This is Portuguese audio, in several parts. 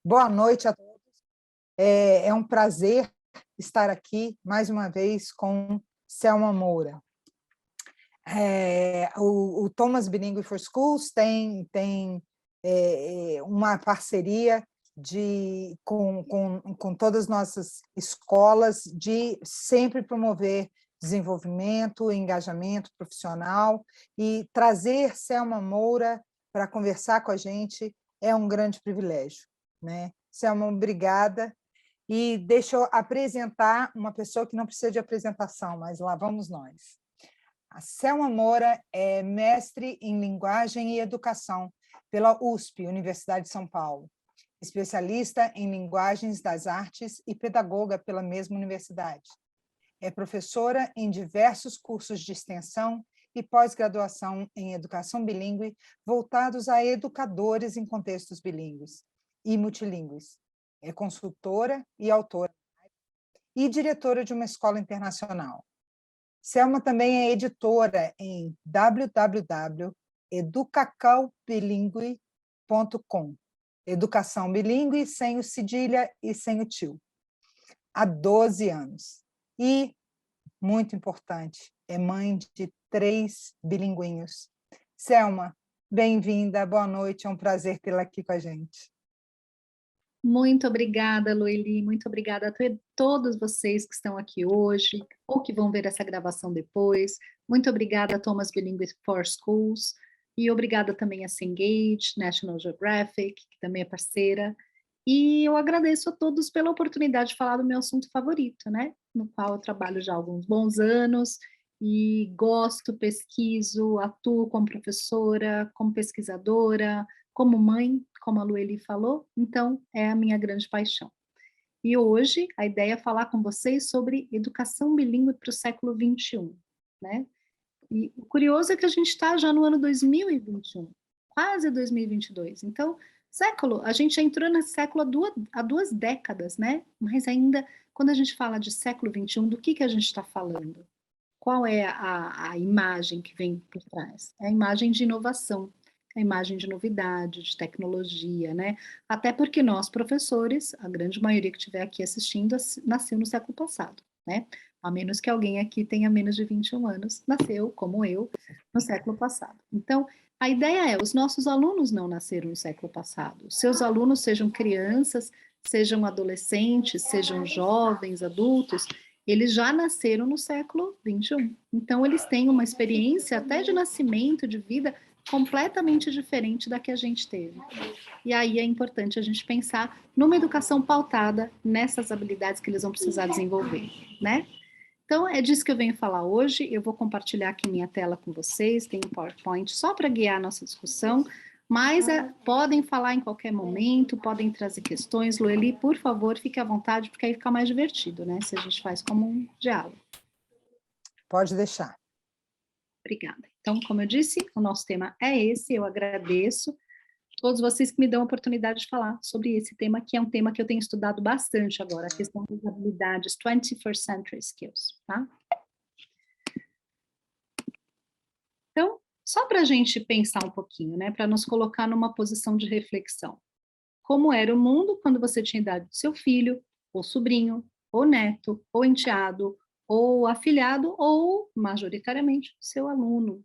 Boa noite a todos. É um prazer estar aqui mais uma vez com Selma Moura. O Thomas Bilingual for Schools tem uma parceria com todas as nossas escolas de sempre promover desenvolvimento, engajamento profissional, e trazer Selma Moura para conversar com a gente é um grande privilégio, né? Selma, obrigada. E deixa eu apresentar uma pessoa que não precisa de apresentação, mas lá vamos nós. A Selma Moura é mestre em Linguagem e Educação pela USP, Universidade de São Paulo, especialista em Linguagens das Artes e pedagoga pela mesma universidade. É professora em diversos cursos de extensão e pós-graduação em Educação Bilíngue, voltados a educadores em contextos bilíngues e multilíngues. É consultora e autora e diretora de uma escola internacional. Selma também é editora em www.educacaubilingue.com, educação bilíngue sem o cedilha e sem o tio, há 12 anos. E, muito importante, é mãe de 3 bilinguinhos. Selma, bem-vinda, boa noite, é um prazer tê-la aqui com a gente. Muito obrigada, Lueli, muito obrigada a todos vocês que estão aqui hoje, ou que vão ver essa gravação depois. Muito obrigada a Thomas Bilingual for Schools, e obrigada também a Cengage, National Geographic, que também é parceira. E eu agradeço a todos pela oportunidade de falar do meu assunto favorito, né? No qual eu trabalho já há alguns bons anos, e gosto, pesquiso, atuo como professora, como pesquisadora, como mãe, como a Lueli falou, então é a minha grande paixão. E hoje a ideia é falar com vocês sobre educação bilíngue para o século XXI, né? E o curioso é que a gente está já no ano 2021, quase 2022. Então, a gente já entrou nesse século há duas décadas, né? Mas ainda, quando a gente fala de século XXI, do que a gente está falando? Qual é a imagem que vem por trás? É a imagem de inovação, a imagem de novidade, de tecnologia, né? Até porque nós, professores, a grande maioria que estiver aqui assistindo, nasceu no século passado, né? A menos que alguém aqui tenha menos de 21 anos, nasceu, como eu, no século passado. Então, a ideia é, os nossos alunos não nasceram no século passado. Seus alunos sejam crianças, sejam adolescentes, sejam jovens, adultos, eles já nasceram no século XXI. Então, eles têm uma experiência até de nascimento, de vida, completamente diferente da que a gente teve. E aí é importante a gente pensar numa educação pautada nessas habilidades que eles vão precisar desenvolver, né? Então, é disso que eu venho falar hoje. Eu vou compartilhar aqui minha tela com vocês, tem um PowerPoint só para guiar a nossa discussão, mas podem falar em qualquer momento, podem trazer questões. Lueli, por favor, fique à vontade, porque aí fica mais divertido, né? Se a gente faz como um diálogo. Pode deixar. Obrigada. Então, como eu disse, o nosso tema é esse, eu agradeço todos vocês que me dão a oportunidade de falar sobre esse tema, que é um tema que eu tenho estudado bastante agora, a questão das habilidades 21st Century Skills, tá? Então, só para a gente pensar um pouquinho, né, para nos colocar numa posição de reflexão. Como era o mundo quando você tinha idade do seu filho, ou sobrinho, ou neto, ou enteado, ou afilhado, ou, majoritariamente, seu aluno.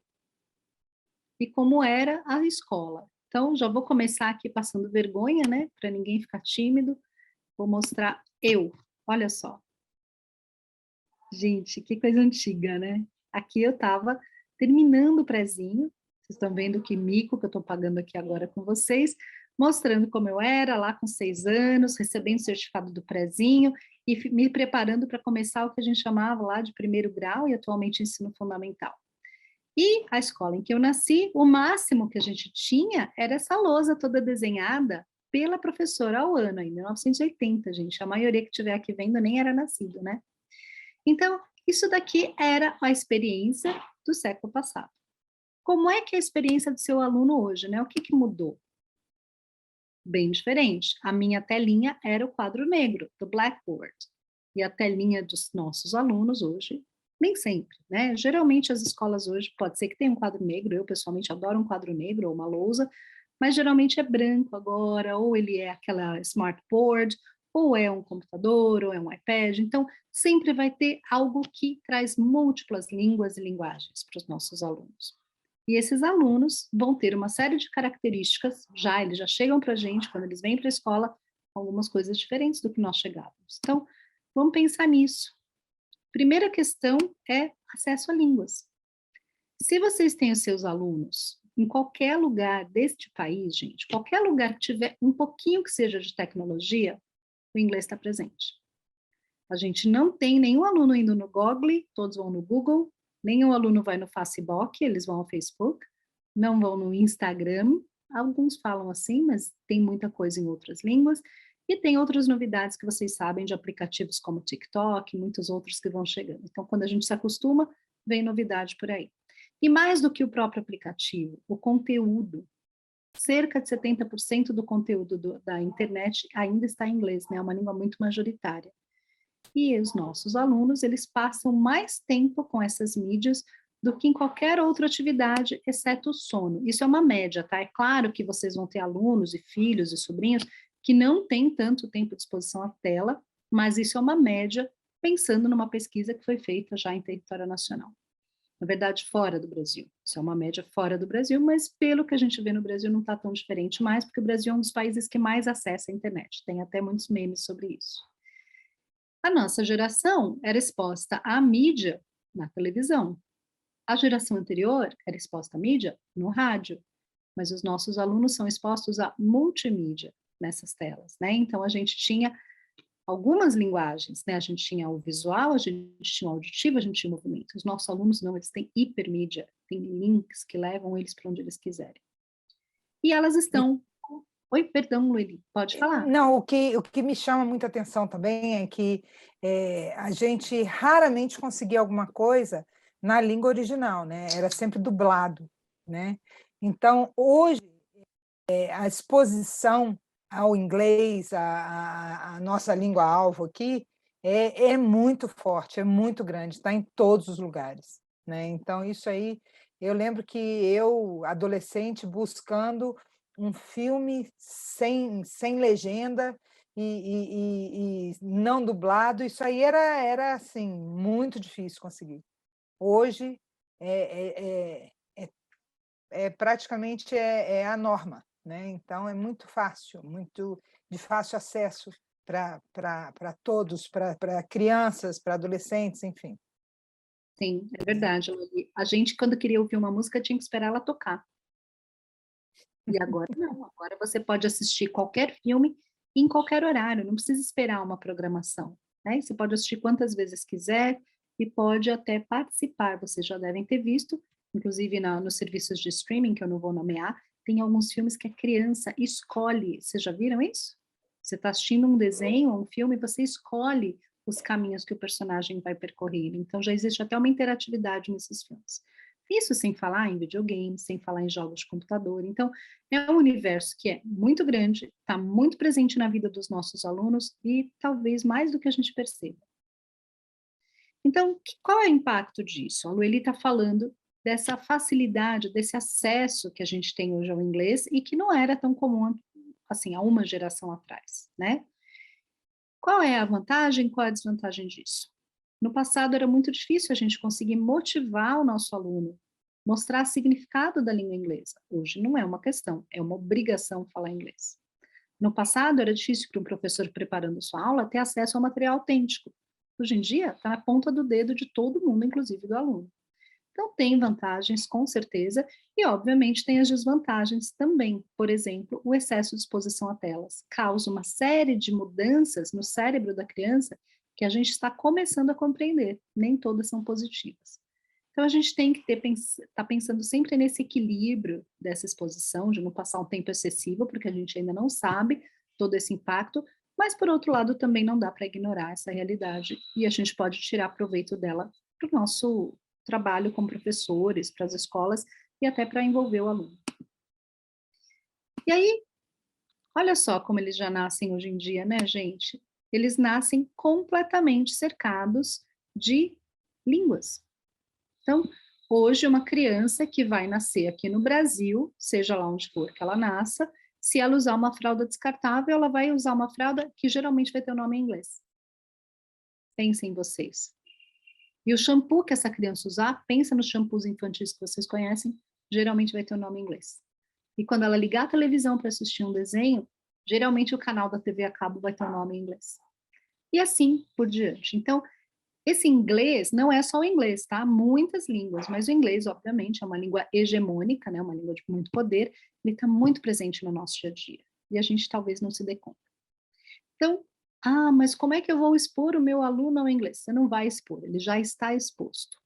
E como era a escola. Então, já vou começar aqui passando vergonha, né, para ninguém ficar tímido. Vou mostrar eu, olha só. Gente, que coisa antiga, né? Aqui eu estava terminando o prezinho, vocês estão vendo que mico que eu estou pagando aqui agora com vocês, mostrando como eu era lá com 6 anos, recebendo o certificado do prezinho e me preparando para começar o que a gente chamava lá de primeiro grau e atualmente ensino fundamental. E a escola em que eu nasci, o máximo que a gente tinha era essa lousa toda desenhada pela professora ao ano, em 1980, gente. A maioria que estiver aqui vendo nem era nascido, né? Então, isso daqui era a experiência do século passado. Como é que é a experiência do seu aluno hoje, né? O que mudou? Bem diferente. A minha telinha era o quadro negro, do Blackboard. E a telinha dos nossos alunos hoje, nem sempre, né? Geralmente as escolas hoje, pode ser que tenha um quadro negro, eu pessoalmente adoro um quadro negro ou uma lousa, mas geralmente é branco agora, ou ele é aquela smartboard, ou é um computador, ou é um iPad. Então, sempre vai ter algo que traz múltiplas línguas e linguagens para os nossos alunos. E esses alunos vão ter uma série de características, eles já chegam para a gente, quando eles vêm para a escola, com algumas coisas diferentes do que nós chegávamos. Então, vamos pensar nisso. Primeira questão é acesso a línguas. Se vocês têm os seus alunos em qualquer lugar deste país, gente, qualquer lugar que tiver um pouquinho que seja de tecnologia, o inglês está presente. A gente não tem nenhum aluno indo no Google, todos vão no Google, nenhum aluno vai no Facebook, eles vão ao Facebook, não vão no Instagram, alguns falam assim, mas tem muita coisa em outras línguas, e tem outras novidades que vocês sabem de aplicativos como TikTok, e muitos outros que vão chegando. Então, quando a gente se acostuma, vem novidade por aí. E mais do que o próprio aplicativo, o conteúdo. Cerca de 70% do conteúdo da internet ainda está em inglês, né? É uma língua muito majoritária. E os nossos alunos, eles passam mais tempo com essas mídias do que em qualquer outra atividade, exceto o sono. Isso é uma média, tá? É claro que vocês vão ter alunos e filhos e sobrinhos que não têm tanto tempo de exposição à tela, mas isso é uma média, pensando numa pesquisa que foi feita já em território nacional. Na verdade, fora do Brasil. Isso é uma média fora do Brasil, mas pelo que a gente vê no Brasil não está tão diferente mais, porque o Brasil é um dos países que mais acessa a internet. Tem até muitos memes sobre isso. A nossa geração era exposta à mídia na televisão. A geração anterior era exposta à mídia no rádio, mas os nossos alunos são expostos a multimídia nessas telas, né? Então, a gente tinha algumas linguagens, né? A gente tinha o visual, a gente tinha o auditivo, a gente tinha o movimento. Os nossos alunos não, eles têm hipermídia, tem links que levam eles para onde eles quiserem. E elas estão... Oi, perdão, Lueli, pode falar. Não, o que me chama muita atenção também é que a gente raramente conseguia alguma coisa na língua original, né? Era sempre dublado, né? Então, hoje, a exposição ao inglês, a nossa língua-alvo aqui, é muito forte, é muito grande, está em todos os lugares, né? Então, isso aí, eu lembro que eu, adolescente, buscando um filme sem legenda e não dublado, isso aí era assim, muito difícil conseguir. Hoje, praticamente a norma, né? Então, é muito fácil, muito de fácil acesso para todos, para crianças, para adolescentes, enfim. Sim, é verdade, Lueli. A gente, quando queria ouvir uma música, tinha que esperar ela tocar. E agora não, agora você pode assistir qualquer filme em qualquer horário, não precisa esperar uma programação, né? Você pode assistir quantas vezes quiser e pode até participar, vocês já devem ter visto, inclusive nos serviços de streaming, que eu não vou nomear, tem alguns filmes que a criança escolhe, vocês já viram isso? Você está assistindo um desenho, um filme, você escolhe os caminhos que o personagem vai percorrer, então já existe até uma interatividade nesses filmes. Isso sem falar em videogames, sem falar em jogos de computador. Então, é um universo que é muito grande, está muito presente na vida dos nossos alunos e talvez mais do que a gente perceba. Então, qual é o impacto disso? A Lueli está falando dessa facilidade, desse acesso que a gente tem hoje ao inglês e que não era tão comum assim há uma geração atrás, né? Qual é a vantagem, qual é a desvantagem disso? No passado era muito difícil a gente conseguir motivar o nosso aluno, mostrar o significado da língua inglesa. Hoje não é uma questão, é uma obrigação falar inglês. No passado era difícil para um professor preparando sua aula ter acesso ao material autêntico. Hoje em dia está na ponta do dedo de todo mundo, inclusive do aluno. Então tem vantagens, com certeza, e obviamente tem as desvantagens também. Por exemplo, o excesso de exposição a telas causa uma série de mudanças no cérebro da criança que a gente está começando a compreender, nem todas são positivas. Então a gente tem que estar pensando sempre nesse equilíbrio dessa exposição, de não passar um tempo excessivo, porque a gente ainda não sabe todo esse impacto, mas por outro lado também não dá para ignorar essa realidade e a gente pode tirar proveito dela para o nosso trabalho com professores, para as escolas e até para envolver o aluno. E aí, olha só como eles já nascem hoje em dia, né, gente? Eles nascem completamente cercados de línguas. Então, Hoje, uma criança que vai nascer aqui no Brasil, seja lá onde for que ela nasça, se ela usar uma fralda descartável, ela vai usar uma fralda que geralmente vai ter o nome em inglês. Pensem vocês. E o shampoo que essa criança usar, pensa nos shampoos infantis que vocês conhecem, geralmente vai ter o nome em inglês. E quando ela ligar a televisão para assistir um desenho, geralmente o canal da TV a cabo vai ter o nome em inglês. E assim por diante. Então, esse inglês não é só o inglês, tá? Muitas línguas, mas o inglês, obviamente, é uma língua hegemônica, né? Uma língua de muito poder, ele está muito presente no nosso dia a dia. E a gente talvez não se dê conta. Então, mas como é que eu vou expor o meu aluno ao inglês? Você não vai expor, ele já está exposto.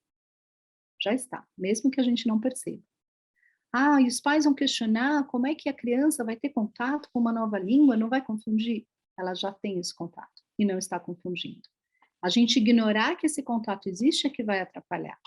Já está, mesmo que a gente não perceba. E os pais vão questionar como é que a criança vai ter contato com uma nova língua, não vai confundir? Ela já tem esse contato e não está confundindo. A gente ignorar que esse contato existe é que vai atrapalhar.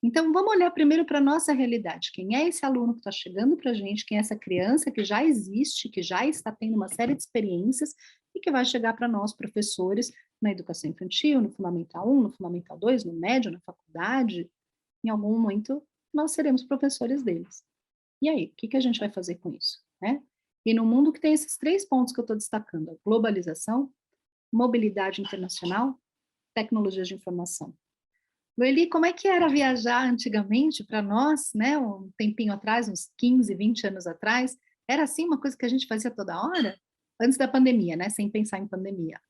Então, vamos olhar primeiro para a nossa realidade. Quem é esse aluno que está chegando para a gente? Quem é essa criança que já existe, que já está tendo uma série de experiências e que vai chegar para nós, professores, na educação infantil, no Fundamental 1, no Fundamental 2, no médio, na faculdade. Em algum momento, nós seremos professores deles. E aí, o que a gente vai fazer com isso? Né? E no mundo que tem esses 3 pontos que eu estou destacando, a globalização, mobilidade internacional, tecnologias de informação. Noeli, como é que era viajar antigamente para nós, né, um tempinho atrás, uns 15, 20 anos atrás? Era assim uma coisa que a gente fazia toda hora? Antes da pandemia, né, sem pensar em pandemia.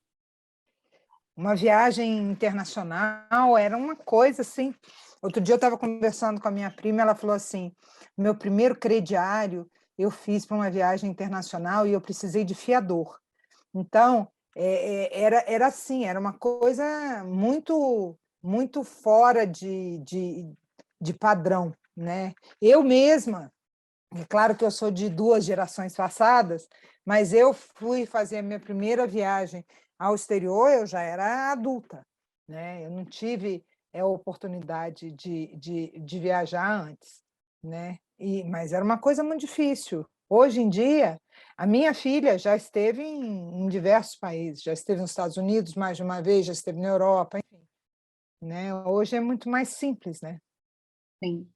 Uma viagem internacional era uma coisa assim. Outro dia eu estava conversando com a minha prima, ela falou assim: meu primeiro crediário eu fiz para uma viagem internacional e eu precisei de fiador. Então, era assim, era uma coisa muito fora de padrão, né? Eu mesma, é claro que eu sou de 2 gerações passadas, mas eu fui fazer a minha primeira viagem ao exterior, eu já era adulta, né? Eu não tive a oportunidade de viajar antes, né? Mas era uma coisa muito difícil. Hoje em dia, a minha filha já esteve em diversos países, já esteve nos Estados Unidos mais de uma vez, já esteve na Europa, enfim, né? Hoje é muito mais simples, né? Sim.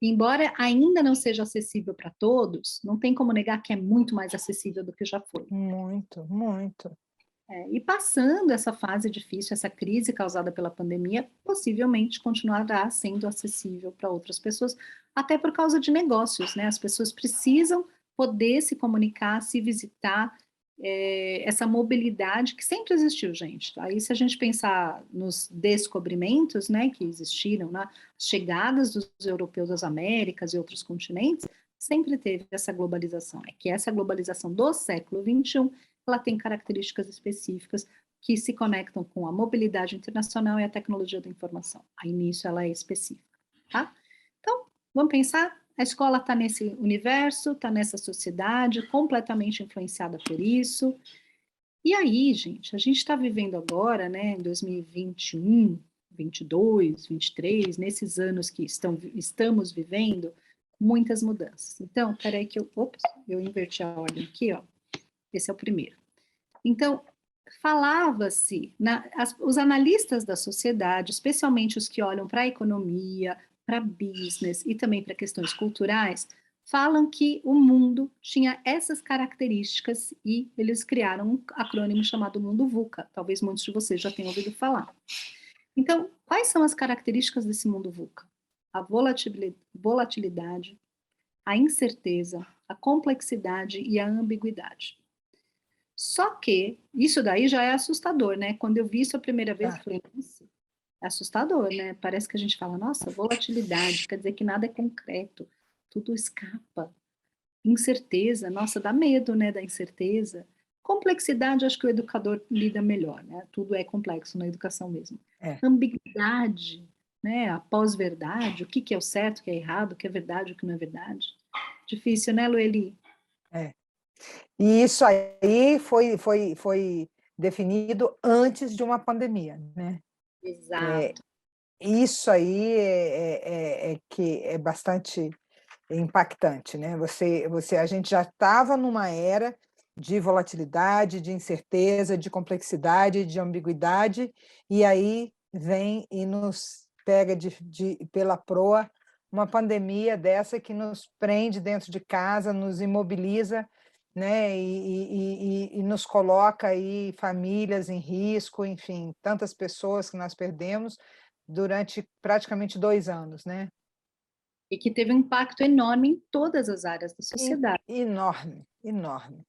Embora ainda não seja acessível para todos, não tem como negar que é muito mais acessível do que já foi. Muito, muito. E passando essa fase difícil, essa crise causada pela pandemia, possivelmente continuará sendo acessível para outras pessoas, até por causa de negócios, né? As pessoas precisam poder se comunicar, se visitar, essa mobilidade que sempre existiu, gente. Aí, se a gente pensar nos descobrimentos, né, que existiram, nas chegadas dos europeus às Américas e outros continentes, sempre teve essa globalização. É que essa globalização do século XXI ela tem características específicas que se conectam com a mobilidade internacional e a tecnologia da informação. Aí nisso ela é específica, tá? Então, vamos pensar, a escola está nesse universo, está nessa sociedade, completamente influenciada por isso. E aí, gente, a gente está vivendo agora, né, em 2021, 22, 23, nesses anos que estamos vivendo, muitas mudanças. Então, peraí que eu inverti a ordem aqui, ó. Esse é o primeiro. Então, falava-se, os analistas da sociedade, especialmente os que olham para a economia, para business e também para questões culturais, falam que o mundo tinha essas características e eles criaram um acrônimo chamado Mundo VUCA. Talvez muitos de vocês já tenham ouvido falar. Então, quais são as características desse mundo VUCA? A volatilidade, a incerteza, a complexidade e a ambiguidade. Só que isso daí já é assustador, né? Quando eu vi isso a primeira vez, eu falei, nossa, é assustador, né? Parece que a gente fala, nossa, volatilidade, quer dizer que nada é concreto, tudo escapa. Incerteza, nossa, dá medo, né, da incerteza. Complexidade, acho que o educador lida melhor, né? Tudo é complexo na educação mesmo. Ambiguidade, né? A pós-verdade, o que é o certo, o que é errado, o que é verdade, o que não é verdade. Difícil, né, Lueli? E isso aí foi definido antes de uma pandemia, né? Exato. Isso aí que é bastante impactante, né? A gente já estava numa era de volatilidade, de incerteza, de complexidade, de ambiguidade, e aí vem e nos pega pela proa uma pandemia dessa que nos prende dentro de casa, nos imobiliza, né, e nos coloca aí famílias em risco, enfim, tantas pessoas que nós perdemos durante praticamente 2 anos, né. E que teve um impacto enorme em todas as áreas da sociedade. Enorme, enorme.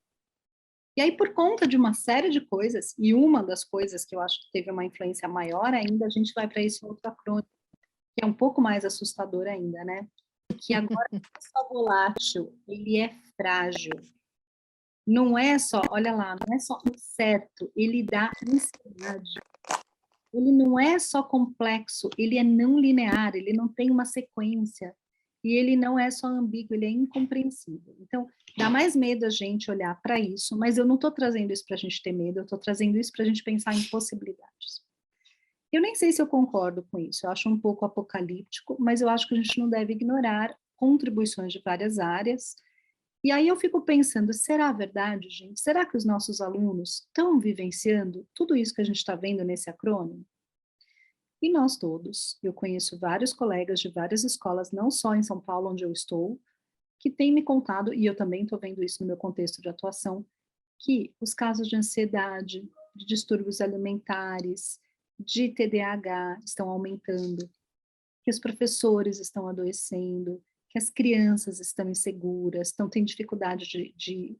E aí, por conta de uma série de coisas, e uma das coisas que eu acho que teve uma influência maior ainda, a gente vai para esse outro acrônimo, que é um pouco mais assustador ainda, né? Que agora não é só volátil, ele é frágil. Não é só, olha lá, não é só incerto, ele dá ansiedade. Ele não é só complexo, ele é não linear, ele não tem uma sequência. E ele não é só ambíguo, ele é incompreensível. Então, dá mais medo a gente olhar para isso, mas eu não estou trazendo isso para a gente ter medo, eu estou trazendo isso para a gente pensar em possibilidades. Eu nem sei se eu concordo com isso, eu acho um pouco apocalíptico, mas eu acho que a gente não deve ignorar contribuições de várias áreas. E aí eu fico pensando, será verdade, gente? Será que os nossos alunos estão vivenciando tudo isso que a gente está vendo nesse acrônimo? E nós todos, eu conheço vários colegas de várias escolas, não só em São Paulo, onde eu estou, que têm me contado, e eu também estou vendo isso no meu contexto de atuação, que os casos de ansiedade, de distúrbios alimentares, de TDAH estão aumentando, que os professores estão adoecendo, que as crianças estão inseguras, estão tendo dificuldade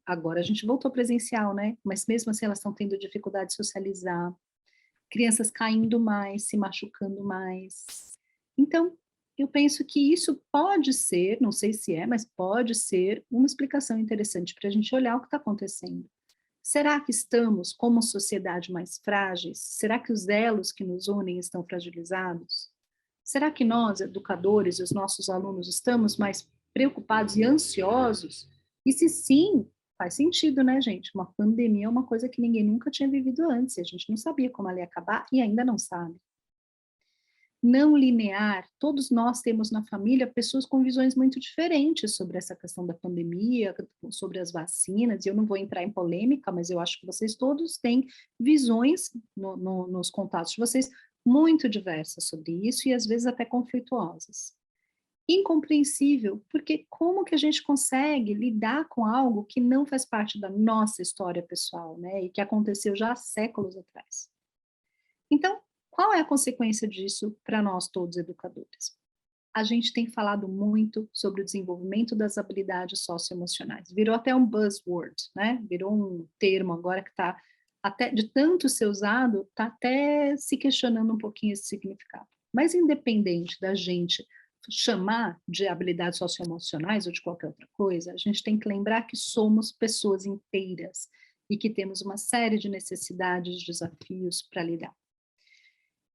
agora a gente voltou presencial, né? Mas mesmo assim elas estão tendo dificuldade de socializar, crianças caindo mais, se machucando mais. Então, eu penso que isso pode ser, não sei se é, mas pode ser uma explicação interessante para a gente olhar o que está acontecendo. Será que estamos, como sociedade, mais frágeis? Será que os elos que nos unem estão fragilizados? Será que nós, educadores e os nossos alunos, estamos mais preocupados e ansiosos? E se sim, faz sentido, né, gente? Uma pandemia é uma coisa que ninguém nunca tinha vivido antes, e a gente não sabia como ela ia acabar e ainda não sabe. Não linear, todos nós temos na família pessoas com visões muito diferentes sobre essa questão da pandemia, sobre as vacinas, e eu não vou entrar em polêmica, mas eu acho que vocês todos têm visões nos contatos de vocês muito diversas sobre isso e às vezes até conflituosas. Incompreensível, porque como que a gente consegue lidar com algo que não faz parte da nossa história pessoal, né, e que aconteceu já há séculos atrás? Então, qual é a consequência disso para nós todos educadores? A gente tem falado muito sobre o desenvolvimento das habilidades socioemocionais. Virou até um buzzword, né? Virou um termo agora que está, até de tanto ser usado, está até se questionando um pouquinho esse significado. Mas independente da gente chamar de habilidades socioemocionais ou de qualquer outra coisa, a gente tem que lembrar que somos pessoas inteiras e que temos uma série de necessidades, desafios para lidar.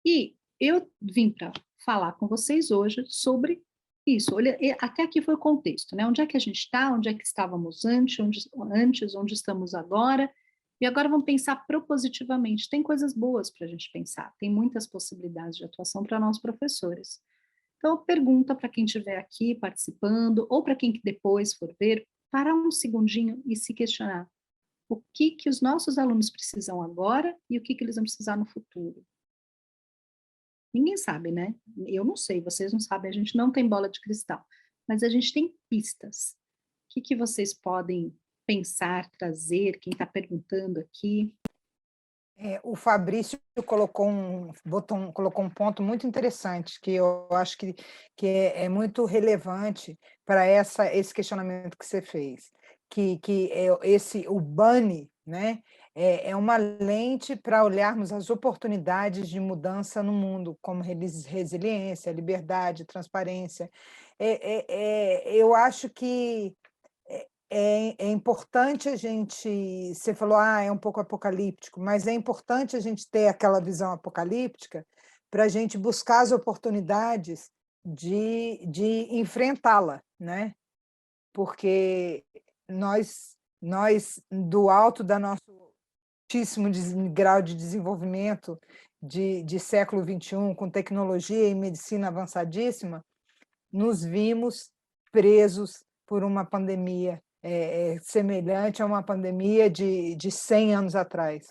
E eu vim para falar com vocês hoje sobre isso. Olha, até aqui foi o contexto, né? Onde é que a gente está, onde é que estávamos antes, onde estamos agora. E agora vamos pensar propositivamente. Tem coisas boas para a gente pensar, tem muitas possibilidades de atuação para nós professores. Então, pergunta para quem estiver aqui participando, ou para quem depois for ver, parar um segundinho e se questionar. O que os nossos alunos precisam agora e o que eles vão precisar no futuro? Ninguém sabe, né? Eu não sei, vocês não sabem, a gente não tem bola de cristal, mas a gente tem pistas. O que vocês podem pensar, trazer, quem está perguntando aqui? O Fabrício colocou um ponto muito interessante, que eu acho que é muito relevante para esse questionamento que você fez, que o BANI, né, é uma lente para olharmos as oportunidades de mudança no mundo, como resiliência, liberdade, transparência. Eu acho que é importante a gente, você falou, é um pouco apocalíptico, mas é importante a gente ter aquela visão apocalíptica para a gente buscar as oportunidades de enfrentá-la, né? Porque nós, do alto da nosso altíssimo grau de desenvolvimento de século XXI, com tecnologia e medicina avançadíssima, nos vimos presos por uma pandemia semelhante a uma pandemia de 100 anos atrás,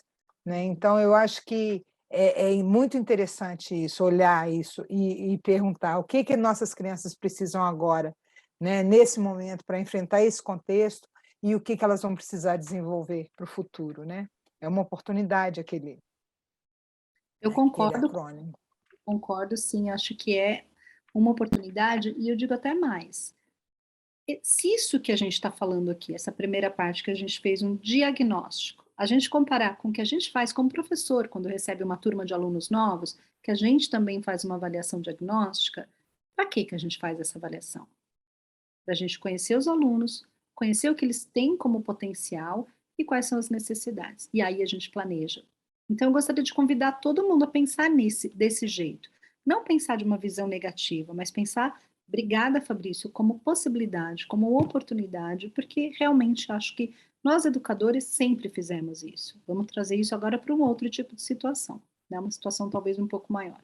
né? Então, eu acho que É muito interessante isso, olhar isso e perguntar o que que nossas crianças precisam agora, né, nesse momento, para enfrentar esse contexto, e o que que elas vão precisar desenvolver para o futuro, né. É uma oportunidade Eu aquele concordo, acrônimo. concordo sim, acho que é uma oportunidade, e eu digo até mais. Se isso que a gente está falando aqui, essa primeira parte que a gente fez um diagnóstico, a gente comparar com o que a gente faz como professor quando recebe uma turma de alunos novos, que a gente também faz uma avaliação diagnóstica, para que a gente faz essa avaliação? Para a gente conhecer os alunos, conhecer o que eles têm como potencial e quais são as necessidades. E aí a gente planeja. Então, eu gostaria de convidar todo mundo a pensar desse jeito. Não pensar de uma visão negativa, mas pensar, obrigada, Fabrício, como possibilidade, como oportunidade, porque realmente acho que nós, educadores, sempre fizemos isso. Vamos trazer isso agora para um outro tipo de situação, né? Uma situação talvez um pouco maior.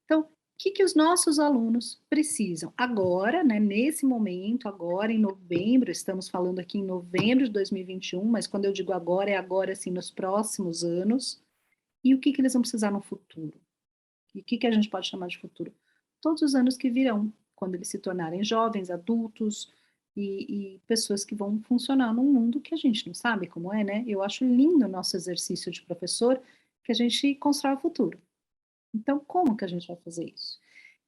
Então, o que os nossos alunos precisam? Agora, né, nesse momento, agora em novembro, estamos falando aqui em novembro de 2021, mas quando eu digo agora, é agora, assim, nos próximos anos. E o que eles vão precisar no futuro? E o que a gente pode chamar de futuro? Todos os anos que virão, quando eles se tornarem jovens, adultos e pessoas que vão funcionar num mundo que a gente não sabe como é, né? Eu acho lindo o nosso exercício de professor, que a gente constrói o futuro. Então, como que a gente vai fazer isso?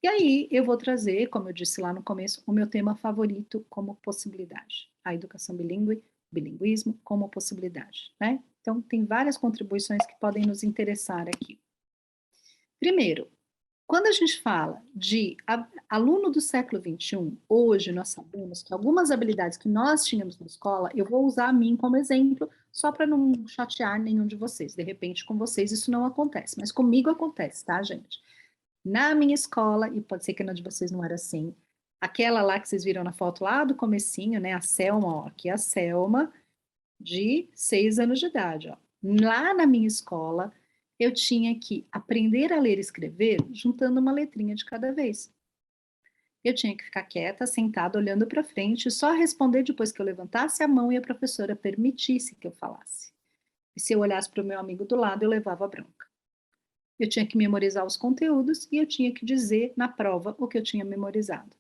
E aí, eu vou trazer, como eu disse lá no começo, o meu tema favorito como possibilidade. A educação bilíngue, bilinguismo como possibilidade, né? Então, tem várias contribuições que podem nos interessar aqui. Primeiro, quando a gente fala de aluno do século XXI, hoje nós sabemos que algumas habilidades que nós tínhamos na escola, eu vou usar a mim como exemplo, só para não chatear nenhum de vocês. De repente, com vocês isso não acontece, mas comigo acontece, tá, gente? Na minha escola, e pode ser que na de vocês não era assim, aquela lá que vocês viram na foto lá do comecinho, né, a Selma, ó, aqui é a Selma, de 6 anos de idade, ó. Lá na minha escola, eu tinha que aprender a ler e escrever juntando uma letrinha de cada vez. Eu tinha que ficar quieta, sentada, olhando para frente, e só responder depois que eu levantasse a mão e a professora permitisse que eu falasse. E se eu olhasse para o meu amigo do lado, eu levava a bronca. Eu tinha que memorizar os conteúdos e eu tinha que dizer na prova o que eu tinha memorizado.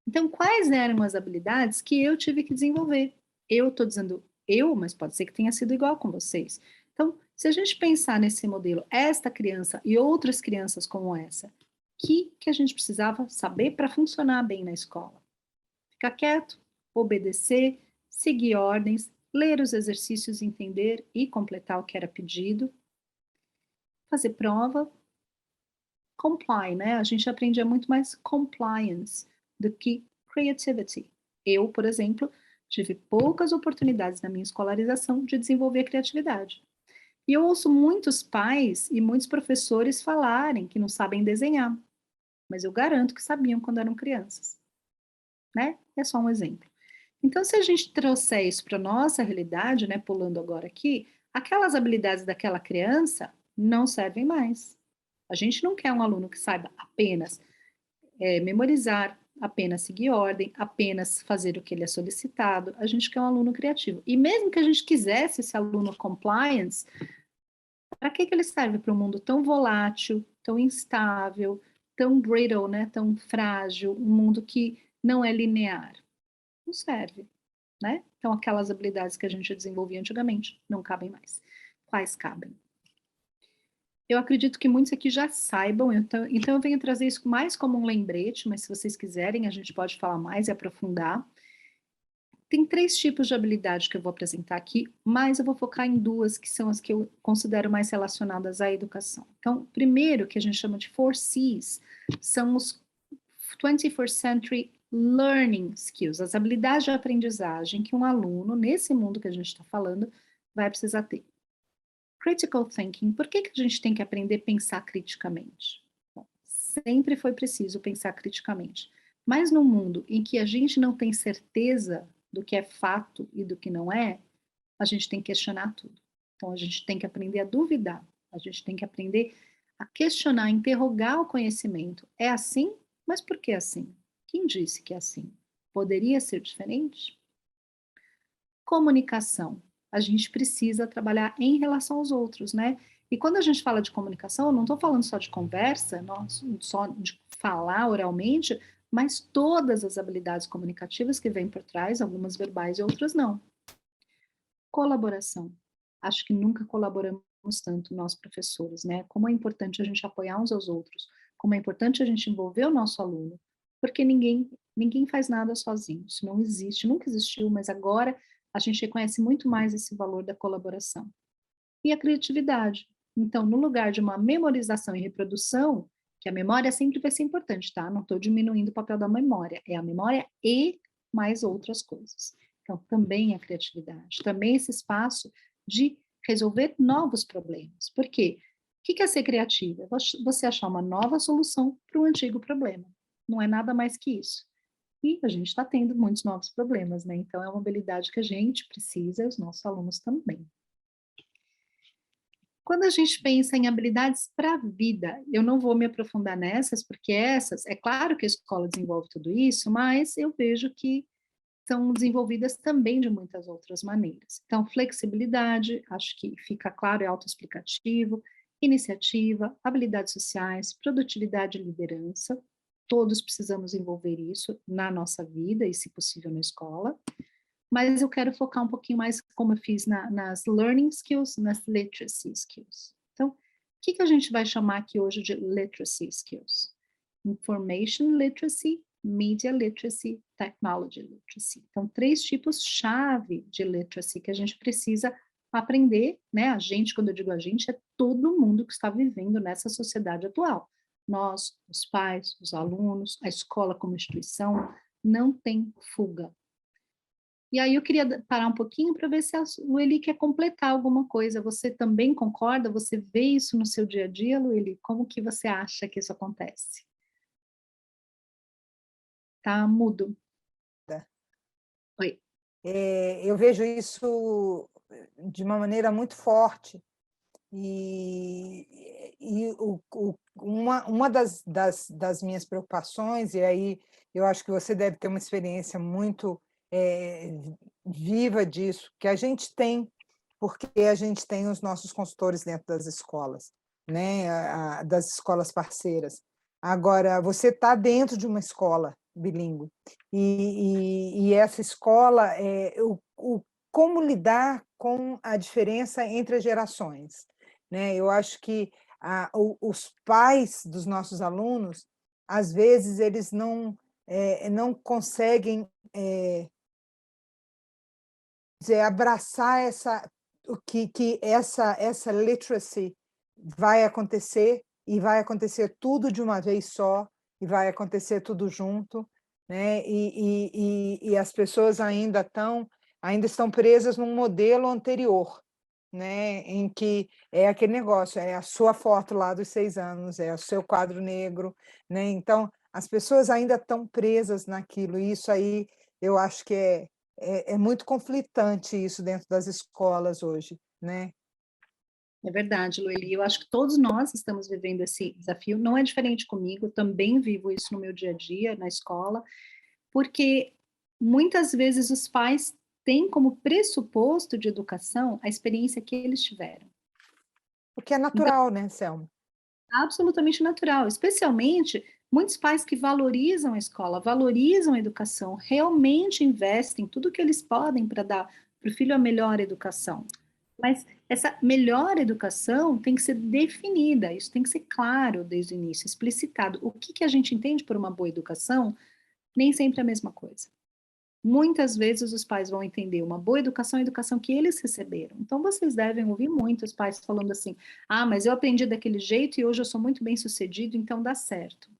Então, quais eram as habilidades que eu tive que desenvolver? Eu estou dizendo eu, mas pode ser que tenha sido igual com vocês. Então, se a gente pensar nesse modelo, esta criança e outras crianças como essa, que a gente precisava saber para funcionar bem na escola? Ficar quieto, obedecer, seguir ordens, ler os exercícios, entender e completar o que era pedido, fazer prova, comply, né? A gente aprendia muito mais compliance do que creativity. Eu, por exemplo, tive poucas oportunidades na minha escolarização de desenvolver a criatividade. E eu ouço muitos pais e muitos professores falarem que não sabem desenhar, mas eu garanto que sabiam quando eram crianças, né? É só um exemplo. Então, se a gente trouxer isso para a nossa realidade, né, pulando agora aqui, aquelas habilidades daquela criança não servem mais. A gente não quer um aluno que saiba apenas memorizar, apenas seguir ordem, apenas fazer o que ele é solicitado. A gente quer um aluno criativo. E mesmo que a gente quisesse esse aluno compliance, para que ele serve para um mundo tão volátil, tão instável, tão brittle, né, tão frágil, um mundo que não é linear? Não serve, né? Então, aquelas habilidades que a gente desenvolvia antigamente não cabem mais. Quais cabem? Eu acredito que muitos aqui já saibam, então eu venho trazer isso mais como um lembrete, mas se vocês quiserem, a gente pode falar mais e aprofundar. Tem 3 tipos de habilidade que eu vou apresentar aqui, mas eu vou focar em 2, que são as que eu considero mais relacionadas à educação. Então, primeiro, que a gente chama de 4 Cs, são os 21st Century Learning Skills, as habilidades de aprendizagem que um aluno, nesse mundo que a gente está falando, vai precisar ter. Critical thinking, por que a gente tem que aprender a pensar criticamente? Bom, sempre foi preciso pensar criticamente, mas num mundo em que a gente não tem certeza do que é fato e do que não é, a gente tem que questionar tudo. Então a gente tem que aprender a duvidar, a gente tem que aprender a questionar, interrogar o conhecimento. É assim? Mas por que assim? Quem disse que é assim? Poderia ser diferente? Comunicação. a gente precisa trabalhar em relação aos outros, né? E quando a gente fala de comunicação, eu não estou falando só de conversa, não, só de falar oralmente, mas todas as habilidades comunicativas que vêm por trás, algumas verbais e outras não. Colaboração. Acho que nunca colaboramos tanto nós professores, né? Como é importante a gente apoiar uns aos outros, como é importante a gente envolver o nosso aluno, porque ninguém faz nada sozinho, isso não existe, nunca existiu, mas agora a gente reconhece muito mais esse valor da colaboração. E a criatividade. Então, no lugar de uma memorização e reprodução, que a memória sempre vai ser importante, tá? Não estou diminuindo o papel da memória, é a memória e mais outras coisas. Então, também a criatividade, também esse espaço de resolver novos problemas. Por quê? O que é ser criativa? É você achar uma nova solução para um antigo problema. Não é nada mais que isso. E a gente está tendo muitos novos problemas, né? Então, é uma habilidade que a gente precisa e os nossos alunos também. Quando a gente pensa em habilidades para a vida, eu não vou me aprofundar nessas, porque essas, é claro que a escola desenvolve tudo isso, mas eu vejo que são desenvolvidas também de muitas outras maneiras. Então, flexibilidade, acho que fica claro e autoexplicativo, iniciativa, habilidades sociais, produtividade e liderança, todos precisamos envolver isso na nossa vida e, se possível, na escola. Mas eu quero focar um pouquinho mais, como eu fiz nas learning skills, nas literacy skills. Então, o que a gente vai chamar aqui hoje de literacy skills? Information literacy, media literacy, technology literacy. Então, 3 tipos-chave de literacy que a gente precisa aprender, né? A gente, quando eu digo a gente, é todo mundo que está vivendo nessa sociedade atual. Nós, os pais, os alunos, a escola como instituição, não tem fuga. E aí eu queria parar um pouquinho para ver se a Lueli quer completar alguma coisa. Você também concorda? Você vê isso no seu dia a dia, Lueli? Como que você acha que isso acontece? Tá mudo. Oi. Eu vejo isso de uma maneira muito forte. Uma das minhas preocupações, e aí eu acho que você deve ter uma experiência muito viva disso, que a gente tem, porque a gente tem os nossos consultores dentro das escolas, né, das escolas parceiras. Agora, você está dentro de uma escola bilíngue, e essa escola, como lidar com a diferença entre as gerações, né? Eu acho que os pais dos nossos alunos, às vezes, eles não conseguem abraçar que essa literacy vai acontecer, e vai acontecer tudo de uma vez só, e vai acontecer tudo junto, né? E as pessoas ainda estão presas num modelo anterior, né? Em que é aquele negócio, é a sua foto lá dos 6 anos, é o seu quadro negro, né? Então, as pessoas ainda estão presas naquilo, e isso aí eu acho que é muito conflitante isso dentro das escolas hoje, né? É verdade, Lueli. Eu acho que todos nós estamos vivendo esse desafio. Não é diferente comigo, também vivo isso no meu dia a dia, na escola, porque muitas vezes os pais têm como pressuposto de educação a experiência que eles tiveram. O que é Então, natural, né, Selma? absolutamente natural, especialmente muitos pais que valorizam a escola, valorizam a educação, realmente investem tudo que eles podem para dar para o filho a melhor educação. Mas essa melhor educação tem que ser definida, isso tem que ser claro desde o início, explicitado. O que a gente entende por uma boa educação, nem sempre é a mesma coisa. Muitas vezes os pais vão entender uma boa educação, a educação que eles receberam. Então vocês devem ouvir muitos pais falando assim: ah, mas eu aprendi daquele jeito e hoje eu sou muito bem sucedido, então dá certo.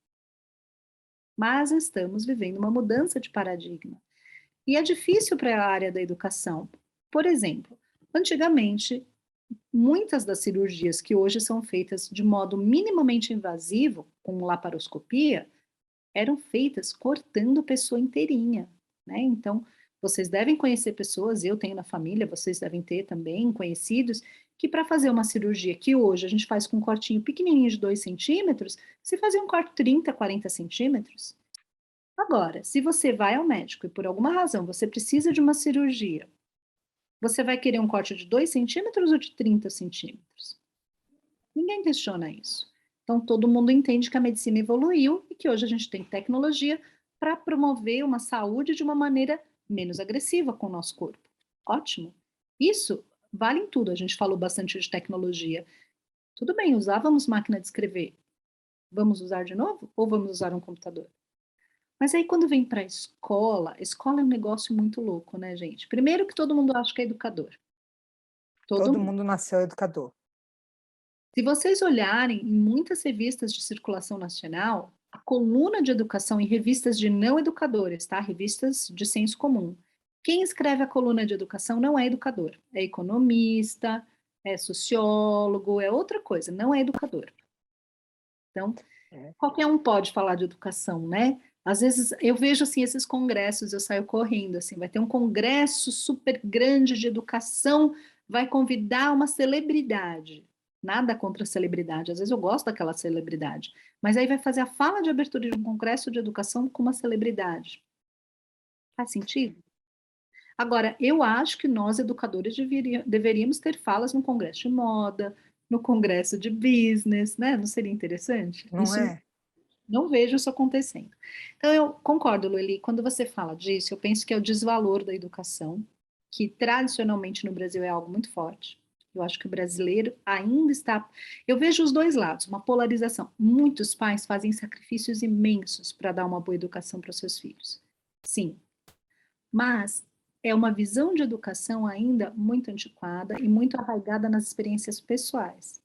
Mas estamos vivendo uma mudança de paradigma. E é difícil para a área da educação. Por exemplo, antigamente, muitas das cirurgias que hoje são feitas de modo minimamente invasivo, com laparoscopia, eram feitas cortando a pessoa inteirinha, né? Então, vocês devem conhecer pessoas, eu tenho na família, vocês devem ter também conhecidos, que para fazer uma cirurgia que hoje a gente faz com um cortinho pequenininho de 2 centímetros, se fazia um corte 30, 40 centímetros. Agora, se você vai ao médico e por alguma razão você precisa de uma cirurgia Você vai querer um corte de 2 centímetros ou de 30 centímetros? Ninguém questiona isso. Então, todo mundo entende que a medicina evoluiu e que hoje a gente tem tecnologia para promover uma saúde de uma maneira menos agressiva com o nosso corpo. Ótimo. Isso vale em tudo. A gente falou bastante de tecnologia. Tudo bem, usávamos máquina de escrever. Vamos usar de novo? Ou vamos usar um computador? Mas aí, quando vem para a escola é um negócio muito louco, né, gente? Primeiro que todo mundo acha que é educador. Todo Todo mundo. mundo nasceu educador. Se vocês olharem em muitas revistas de circulação nacional, a coluna de educação em revistas de não educadores, tá? Revistas de senso comum. Quem escreve a coluna de educação não é educador, é economista, é sociólogo, é outra coisa, não é educador. Então, É. qualquer um pode falar de educação, né? Às vezes eu vejo assim esses congressos, eu saio correndo assim, vai ter um congresso super grande de educação, vai convidar uma celebridade. Nada contra a celebridade, às vezes eu gosto daquela celebridade, mas aí vai fazer a fala de abertura de um congresso de educação com uma celebridade. Faz sentido? Agora, eu acho que nós, educadores, deveríamos ter falas no congresso de moda, no congresso de business, né? Não seria interessante? Não Isso é? não vejo isso acontecendo. Então, eu concordo, Lueli, quando você fala disso, eu penso que é o desvalor da educação, que tradicionalmente no Brasil é algo muito forte. Eu acho que o brasileiro ainda está. Eu vejo os dois lados, uma polarização. Muitos pais fazem sacrifícios imensos para dar uma boa educação para os seus filhos. Sim, mas é uma visão de educação ainda muito antiquada e muito arraigada nas experiências pessoais,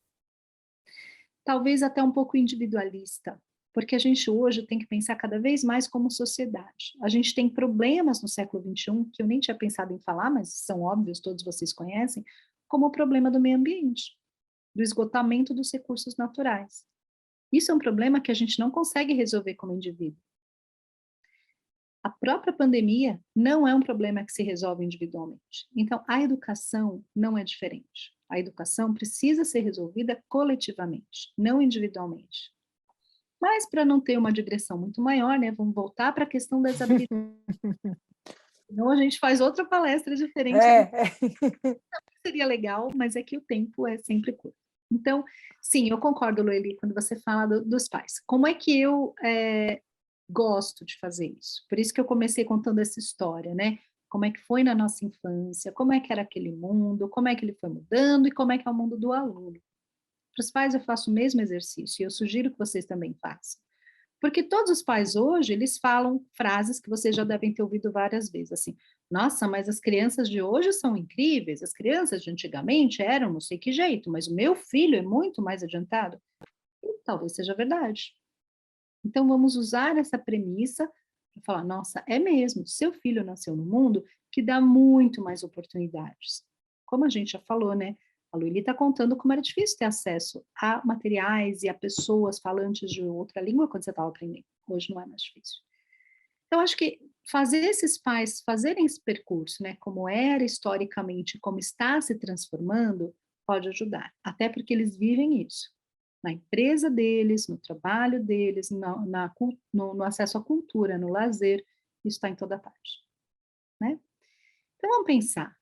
talvez até um pouco individualista, porque a gente hoje tem que pensar cada vez mais como sociedade. A gente tem problemas no século XXI, que eu nem tinha pensado em falar, mas são óbvios, todos vocês conhecem, como o problema do meio ambiente, do esgotamento dos recursos naturais. Isso é um problema que a gente não consegue resolver como indivíduo. A própria pandemia não é um problema que se resolve individualmente. Então, a educação não é diferente. A educação precisa ser resolvida coletivamente, não individualmente. Mas, para não ter uma digressão muito maior, né, vamos voltar para a questão das habilidades. Então, a gente faz outra palestra diferente aqui. É, é. Seria legal, mas é que o tempo é sempre curto. Então, sim, eu concordo, Lueli, quando você fala dos pais. Como é que eu gosto de fazer isso? Por isso que eu comecei contando essa história, né? Como é que foi na nossa infância, como é que era aquele mundo, como é que ele foi mudando e como é que é o mundo do aluno. Para os pais eu faço o mesmo exercício e eu sugiro que vocês também façam. Porque todos os pais hoje, eles falam frases que vocês já devem ter ouvido várias vezes, assim, nossa, mas as crianças de hoje são incríveis, as crianças de antigamente eram não sei que jeito, mas o meu filho é muito mais adiantado. E talvez seja verdade. Então vamos usar essa premissa para falar, nossa, é mesmo, seu filho nasceu no mundo que dá muito mais oportunidades. Como a gente já falou, né? A Luíli está contando como era difícil ter acesso a materiais e a pessoas falantes de outra língua quando você estava aprendendo. Hoje não é mais difícil. Então, acho que fazer esses pais fazerem esse percurso, né, como era historicamente, como está se transformando, pode ajudar. Até porque eles vivem isso. Na empresa deles, no trabalho deles, no acesso à cultura, no lazer, isso está em toda parte. Né? Então, vamos pensar.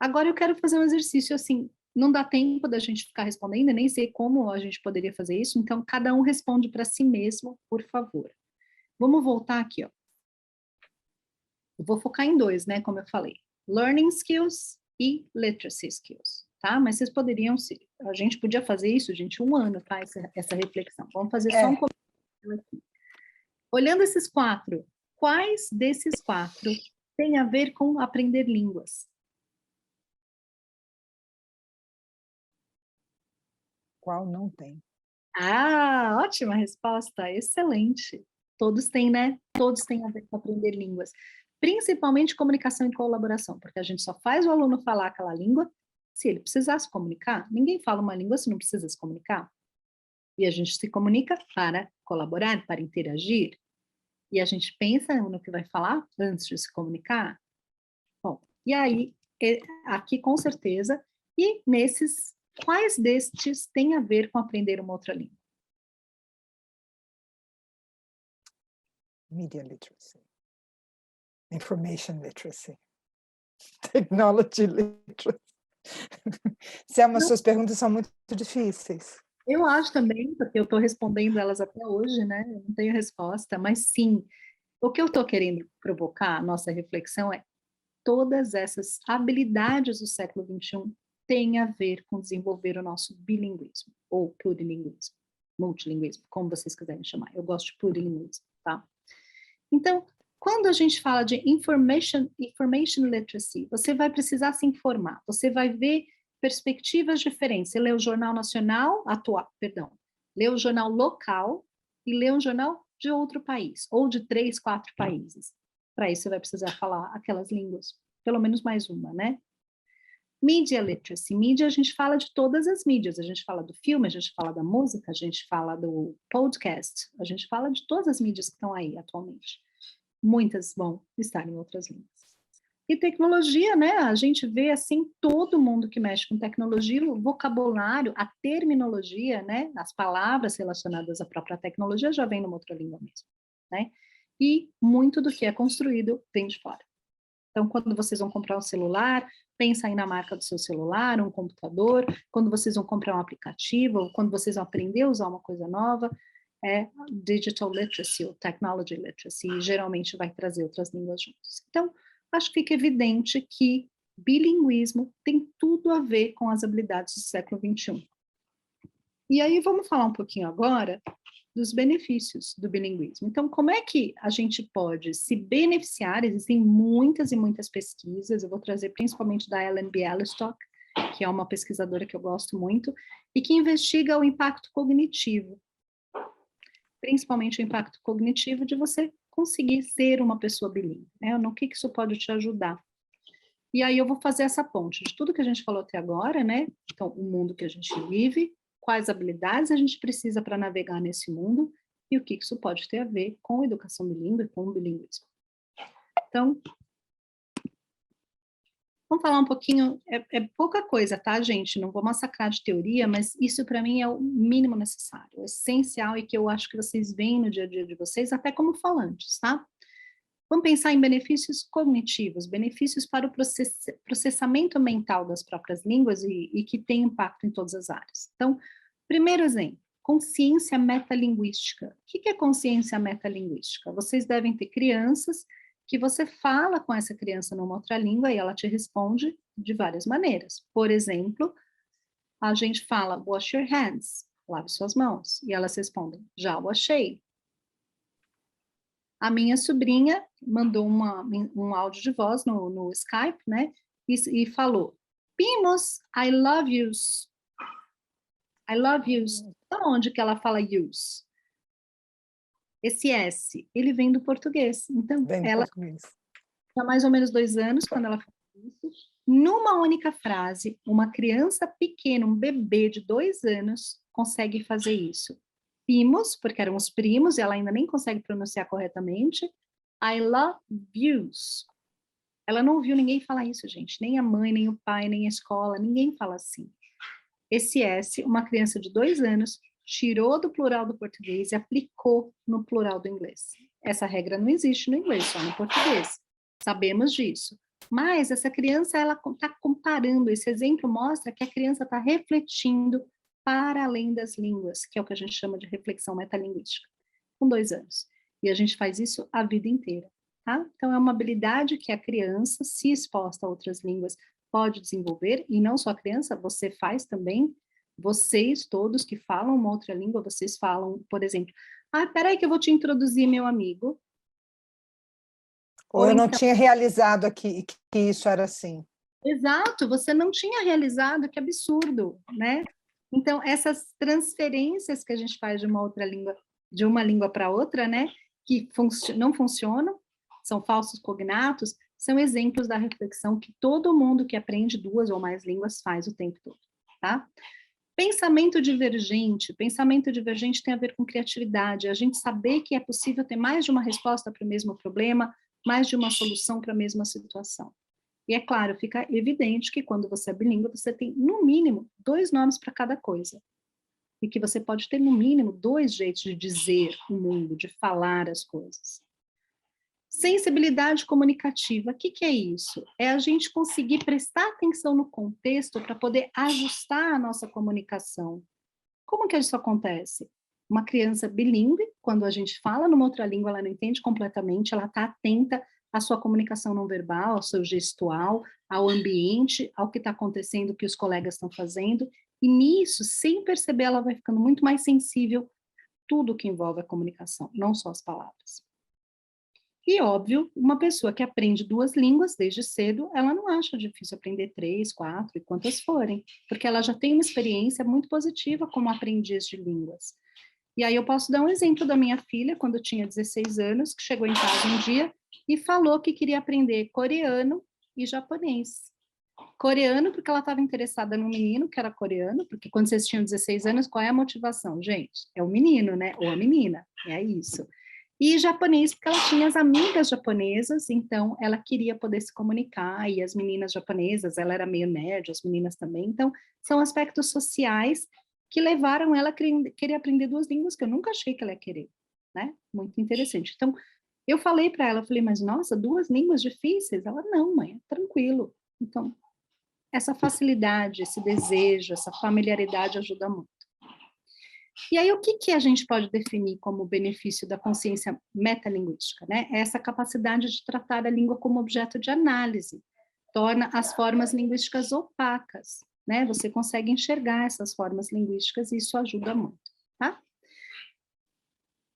Agora eu quero fazer um exercício assim, não dá tempo da gente ficar respondendo, nem sei como a gente poderia fazer isso, então cada um responde para si mesmo, por favor. Vamos voltar aqui, ó. Eu vou focar em dois, né, como eu falei. Learning skills e literacy skills, tá? Mas vocês poderiam, a gente podia fazer isso, gente, um ano, tá? Essa reflexão. Vamos fazer só um É. comentário aqui. Olhando esses quatro, quais desses quatro têm a ver com aprender línguas? Qual não tem? Ah, ótima resposta, excelente. Todos têm, né? Todos têm a ver com aprender línguas. Principalmente comunicação e colaboração, porque a gente só faz o aluno falar aquela língua se ele precisar se comunicar. Ninguém fala uma língua se não precisa se comunicar. E a gente se comunica para colaborar, para interagir. E a gente pensa no que vai falar antes de se comunicar. Bom, e aí, aqui com certeza, e nesses, quais destes têm a ver com aprender uma outra língua? Media literacy. Information literacy. Technology literacy. Selma, suas perguntas são muito difíceis. Eu acho também, porque eu estou respondendo elas até hoje, né? Eu não tenho resposta, mas sim, o que eu estou querendo provocar, a nossa reflexão é todas essas habilidades do século XXI têm a ver com desenvolver o nosso bilinguismo, ou plurilinguismo, multilinguismo, como vocês quiserem chamar. Eu gosto de plurilinguismo, tá? Então, quando a gente fala de information literacy, você vai precisar se informar, você vai ver perspectivas diferentes. Você lê o jornal nacional, lê o jornal local e lê um jornal de outro país, ou de 3, 4 países. Para isso, você vai precisar falar aquelas línguas, pelo menos mais uma, né? Media literacy. Mídia, a gente fala de todas as mídias. A gente fala do filme, a gente fala da música, a gente fala do podcast, a gente fala de todas as mídias que estão aí atualmente. Muitas vão estar em outras línguas. E tecnologia, né? A gente vê, assim, todo mundo que mexe com tecnologia, o vocabulário, a terminologia, né? As palavras relacionadas à própria tecnologia já vem numa outra língua mesmo, né? E muito do que é construído vem de fora. Então, quando vocês vão comprar um celular, pensa aí na marca do seu celular, um computador, quando vocês vão comprar um aplicativo, ou quando vocês vão aprender a usar uma coisa nova, é digital literacy ou technology literacy, e geralmente vai trazer outras línguas juntas. Então, acho que fica evidente que bilinguismo tem tudo a ver com as habilidades do século XXI. E aí vamos falar um pouquinho agora dos benefícios do bilinguismo. Então, como é que a gente pode se beneficiar? Existem muitas e muitas pesquisas, eu vou trazer principalmente da Ellen Bialystok, que é uma pesquisadora que eu gosto muito, e que investiga o impacto cognitivo, principalmente o impacto cognitivo de você conseguir ser uma pessoa bilíngue, né? No que isso pode te ajudar? E aí eu vou fazer essa ponte de tudo que a gente falou até agora, né? Então, o mundo que a gente vive, quais habilidades a gente precisa para navegar nesse mundo e o que isso pode ter a ver com educação bilíngue, com o bilinguismo. Então, vamos falar um pouquinho, é pouca coisa, tá, gente? Não vou massacrar de teoria, mas isso para mim é o mínimo necessário, o essencial e que eu acho que vocês veem no dia a dia de vocês, até como falantes, tá? Vamos pensar em benefícios cognitivos, benefícios para o processamento mental das próprias línguas e que tem impacto em todas as áreas. Então, primeiro exemplo, consciência metalinguística. O que é consciência metalinguística? Vocês devem ter crianças que você fala com essa criança numa outra língua e ela te responde de várias maneiras. Por exemplo, a gente fala, wash your hands, lave suas mãos, e elas respondem, já washei. A minha sobrinha mandou um áudio de voz no Skype, né? E falou, Pimos, I love yous. I love yous. Da onde que ela fala yous? Esse S, ele vem do português. Então, ela tinha mais ou menos 2 anos quando ela falou isso. Numa única frase, uma criança pequena, um bebê de 2 anos, consegue fazer isso. Primos, porque eram os primos, e ela ainda nem consegue pronunciar corretamente. I love yous. Ela não ouviu ninguém falar isso, gente. Nem a mãe, nem o pai, nem a escola, ninguém fala assim. Esse S, uma criança de 2 anos, tirou do plural do português e aplicou no plural do inglês. Essa regra não existe no inglês, só no português. Sabemos disso. Mas essa criança, ela está comparando. Esse exemplo mostra que a criança está refletindo para além das línguas, que é o que a gente chama de reflexão metalinguística, com 2 anos. E a gente faz isso a vida inteira, tá? Então, é uma habilidade que a criança, se exposta a outras línguas, pode desenvolver, e não só a criança, você faz também, vocês todos que falam uma outra língua, vocês falam, por exemplo, peraí que eu vou te introduzir meu amigo. Ou eu não tinha realizado aqui que isso era assim. Exato, você não tinha realizado, que absurdo, né? Então, essas transferências que a gente faz de uma outra língua, de uma língua para outra, né, que não funcionam, são falsos cognatos, são exemplos da reflexão que todo mundo que aprende 2 ou mais línguas faz o tempo todo, tá? Pensamento divergente tem a ver com criatividade, a gente saber que é possível ter mais de uma resposta para o mesmo problema, mais de uma solução para a mesma situação. E é claro, fica evidente que quando você é bilíngue, você tem, no mínimo, 2 nomes para cada coisa. E que você pode ter, no mínimo, 2 jeitos de dizer o mundo, de falar as coisas. Sensibilidade comunicativa, o que é isso? É a gente conseguir prestar atenção no contexto para poder ajustar a nossa comunicação. Como que isso acontece? Uma criança bilíngue, quando a gente fala numa outra língua, ela não entende completamente, ela está atenta à sua comunicação não verbal, ao seu gestual, ao ambiente, ao que está acontecendo, o que os colegas estão fazendo, e nisso, sem perceber, ela vai ficando muito mais sensível a tudo que envolve a comunicação, não só as palavras. E, óbvio, uma pessoa que aprende 2 línguas desde cedo, ela não acha difícil aprender 3, 4 e quantas forem, porque ela já tem uma experiência muito positiva como aprendiz de línguas. E aí eu posso dar um exemplo da minha filha, quando eu tinha 16 anos, que chegou em casa um dia e falou que queria aprender coreano e japonês. Coreano, porque ela estava interessada no menino, que era coreano, porque quando vocês tinham 16 anos, qual é a motivação? Gente, é o menino, né? Ou a menina, é isso. E japonês, porque ela tinha as amigas japonesas, então ela queria poder se comunicar, e as meninas japonesas, ela era meio nerd, as meninas também, então são aspectos sociais que levaram ela a querer aprender 2 línguas que eu nunca achei que ela ia querer, né? Muito interessante. Então, eu falei para ela, falei, mas nossa, 2 línguas difíceis? Ela, não, mãe, é tranquilo. Então, essa facilidade, esse desejo, essa familiaridade ajuda muito. E aí, o que a gente pode definir como benefício da consciência metalinguística, né? É essa capacidade de tratar a língua como objeto de análise, torna as formas linguísticas opacas, né? Você consegue enxergar essas formas linguísticas e isso ajuda muito, tá?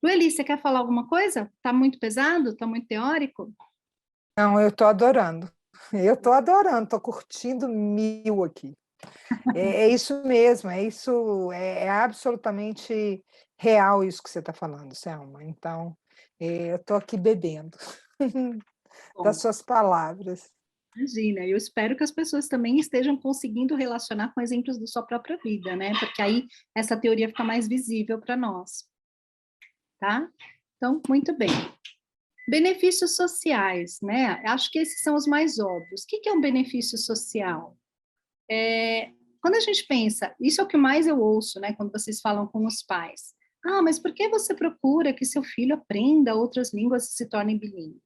Lueli, você quer falar alguma coisa? Tá muito pesado? Tá muito teórico? Não, eu estou adorando. Eu estou adorando, estou curtindo 1000 aqui. É isso mesmo, é absolutamente real isso que você está falando, Selma. Então, eu estou aqui bebendo das Bom, suas palavras. imagina, eu espero que as pessoas também estejam conseguindo relacionar com exemplos da sua própria vida, né? Porque aí essa teoria fica mais visível para nós, tá? Então, muito bem. Benefícios sociais, né? Acho que esses são os mais óbvios. O que é um benefício social? Quando a gente pensa, isso é o que mais eu ouço, né? Quando vocês falam com os pais. Ah, mas por que você procura que seu filho aprenda outras línguas e se torne bilíngue?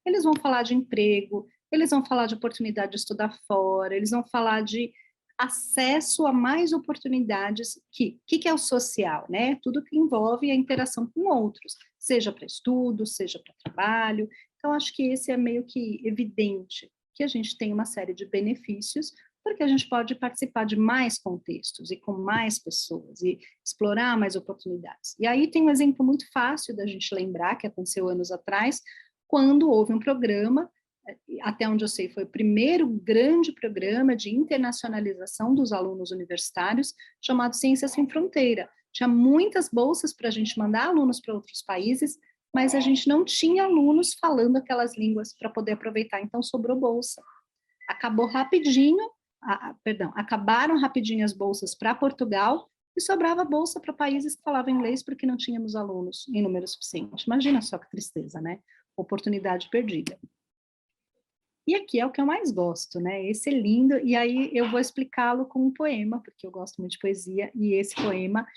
Eles vão falar de emprego, eles vão falar de oportunidade de estudar fora, eles vão falar de acesso a mais oportunidades. Que é o social, né? Tudo que envolve a interação com outros, seja para estudo, seja para trabalho. Então, acho que esse é meio que evidente, que a gente tem uma série de benefícios, porque a gente pode participar de mais contextos e com mais pessoas e explorar mais oportunidades. E aí tem um exemplo muito fácil da gente lembrar, que aconteceu anos atrás, quando houve um programa, até onde eu sei, foi o primeiro grande programa de internacionalização dos alunos universitários, chamado Ciências Sem Fronteira. Tinha muitas bolsas para a gente mandar alunos para outros países, mas a gente não tinha alunos falando aquelas línguas para poder aproveitar, então sobrou bolsa. Acabou rapidinho, acabaram rapidinho as bolsas para Portugal e sobrava bolsa para países que falavam inglês porque não tínhamos alunos em número suficiente. Imagina só que tristeza, né? Oportunidade perdida. E aqui é o que eu mais gosto, né? Esse é lindo, e aí eu vou explicá-lo com um poema, porque eu gosto muito de poesia, e esse poema,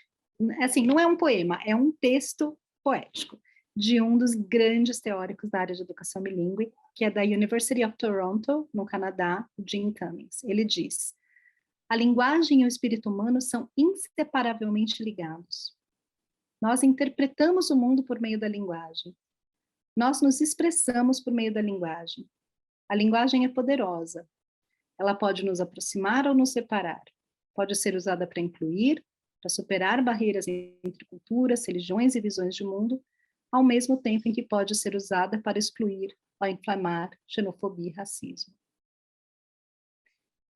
assim, não é um poema, é um texto poético de um dos grandes teóricos da área de educação bilíngue, que é da University of Toronto, no Canadá, Jim Cummings. Ele diz: a linguagem e o espírito humano são inseparavelmente ligados. Nós interpretamos o mundo por meio da linguagem. Nós nos expressamos por meio da linguagem. A linguagem é poderosa. Ela pode nos aproximar ou nos separar. Pode ser usada para incluir, para superar barreiras entre culturas, religiões e visões de mundo, ao mesmo tempo em que pode ser usada para excluir ou inflamar xenofobia e racismo.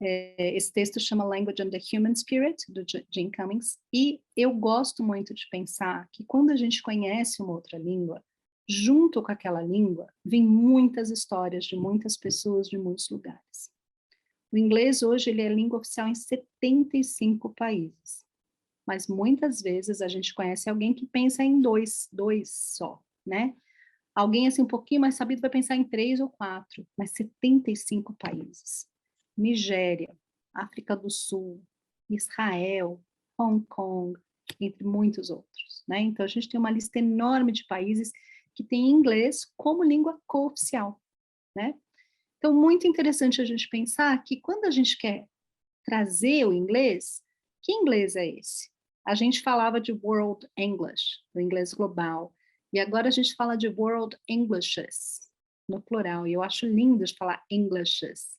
Esse texto chama Language and the Human Spirit, do Jim Cummings, e eu gosto muito de pensar que quando a gente conhece uma outra língua, junto com aquela língua, vem muitas histórias de muitas pessoas de muitos lugares. O inglês hoje ele é língua oficial em 75 países, mas muitas vezes a gente conhece alguém que pensa em dois só, né? Alguém assim um pouquinho mais sabido vai pensar em 3 ou 4, mas 75 países. Nigéria, África do Sul, Israel, Hong Kong, entre muitos outros, né? Então a gente tem uma lista enorme de países que tem inglês como língua cooficial, né? Então, muito interessante a gente pensar que quando a gente quer trazer o inglês, que inglês é esse? A gente falava de World English, o inglês global, e agora a gente fala de World Englishes, no plural, e eu acho lindo de falar Englishes,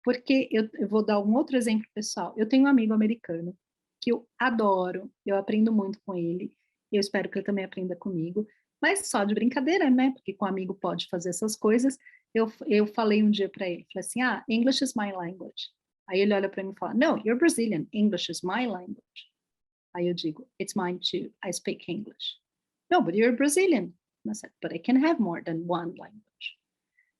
porque eu vou dar um outro exemplo, pessoal. Eu tenho um amigo americano que eu adoro, eu aprendo muito com ele, eu espero que ele também aprenda comigo, mas só de brincadeira, né? Porque com um amigo pode fazer essas coisas. Eu falei um dia para ele, falei assim, English is my language. Aí ele olha para mim e fala, no, you're Brazilian, English is my language. Aí eu digo, it's mine too, I speak English. No, but you're Brazilian. And I said, but I can have more than one language.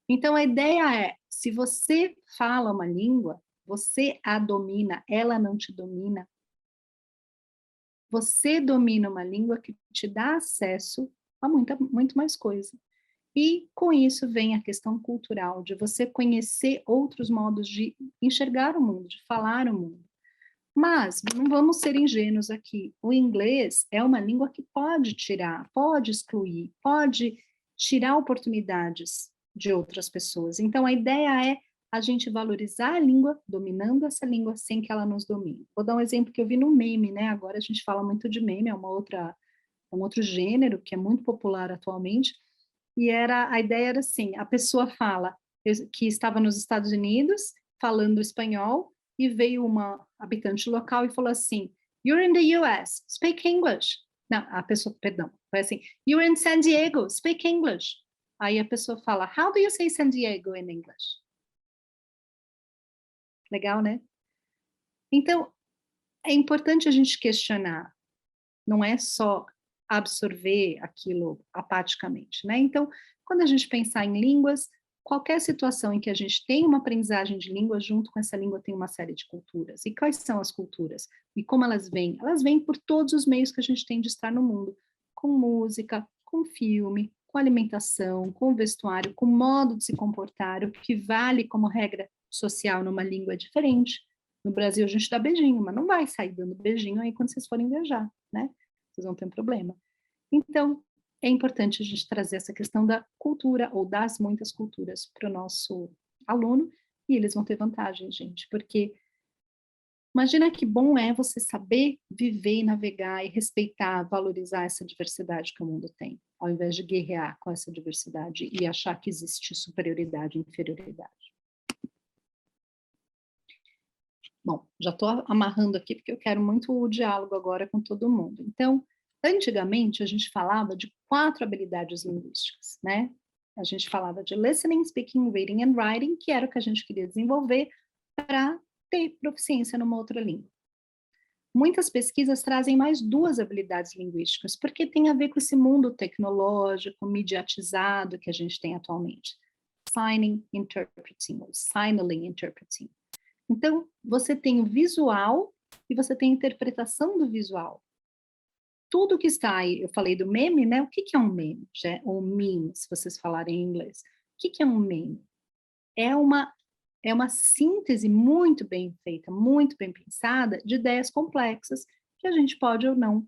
Então, a ideia é, se você fala uma língua, você a domina, ela não te domina. Você domina uma língua que te dá acesso a muito mais coisa. E com isso vem a questão cultural, de você conhecer outros modos de enxergar o mundo, de falar o mundo. Mas não vamos ser ingênuos aqui. O inglês é uma língua que pode tirar, pode excluir, pode tirar oportunidades de outras pessoas. Então, a ideia é a gente valorizar a língua, dominando essa língua sem que ela nos domine. Vou dar um exemplo que eu vi no meme, né? Agora a gente fala muito de meme, é um outro gênero que é muito popular atualmente. E a ideia era assim, a pessoa fala que estava nos Estados Unidos, falando espanhol, e veio uma habitante local e falou assim, you're in the US, speak English. Não, a pessoa, perdão, foi assim, you're in San Diego, speak English. Aí a pessoa fala, how do you say San Diego in English? Legal, né? Então, é importante a gente questionar, não é só absorver aquilo apaticamente, né? Então, quando a gente pensar em línguas, qualquer situação em que a gente tem uma aprendizagem de língua, junto com essa língua tem uma série de culturas. E quais são as culturas? E como elas vêm? Elas vêm por todos os meios que a gente tem de estar no mundo, com música, com filme, com alimentação, com vestuário, com modo de se comportar, o que vale como regra social numa língua é diferente. No Brasil a gente dá beijinho, mas não vai sair dando beijinho aí quando vocês forem viajar, né? Vocês vão ter um problema. Então, é importante a gente trazer essa questão da cultura ou das muitas culturas para o nosso aluno e eles vão ter vantagem, gente, porque imagina que bom é você saber viver e navegar e respeitar, valorizar essa diversidade que o mundo tem, ao invés de guerrear com essa diversidade e achar que existe superioridade e inferioridade. Bom, já estou amarrando aqui porque eu quero muito o diálogo agora com todo mundo. Então, antigamente a gente falava de 4 habilidades linguísticas, né? A gente falava de listening, speaking, reading and writing, que era o que a gente queria desenvolver para ter proficiência numa outra língua. Muitas pesquisas trazem mais 2 habilidades linguísticas, porque tem a ver com esse mundo tecnológico, mediatizado que a gente tem atualmente. Signing Interpreting, ou Signaling Interpreting. Então, você tem o visual e você tem a interpretação do visual. Tudo que está aí, eu falei do meme, né? O que é um meme? Ou meme, se vocês falarem em inglês. O que é um meme? É uma síntese muito bem feita, muito bem pensada, de ideias complexas que a gente pode ou não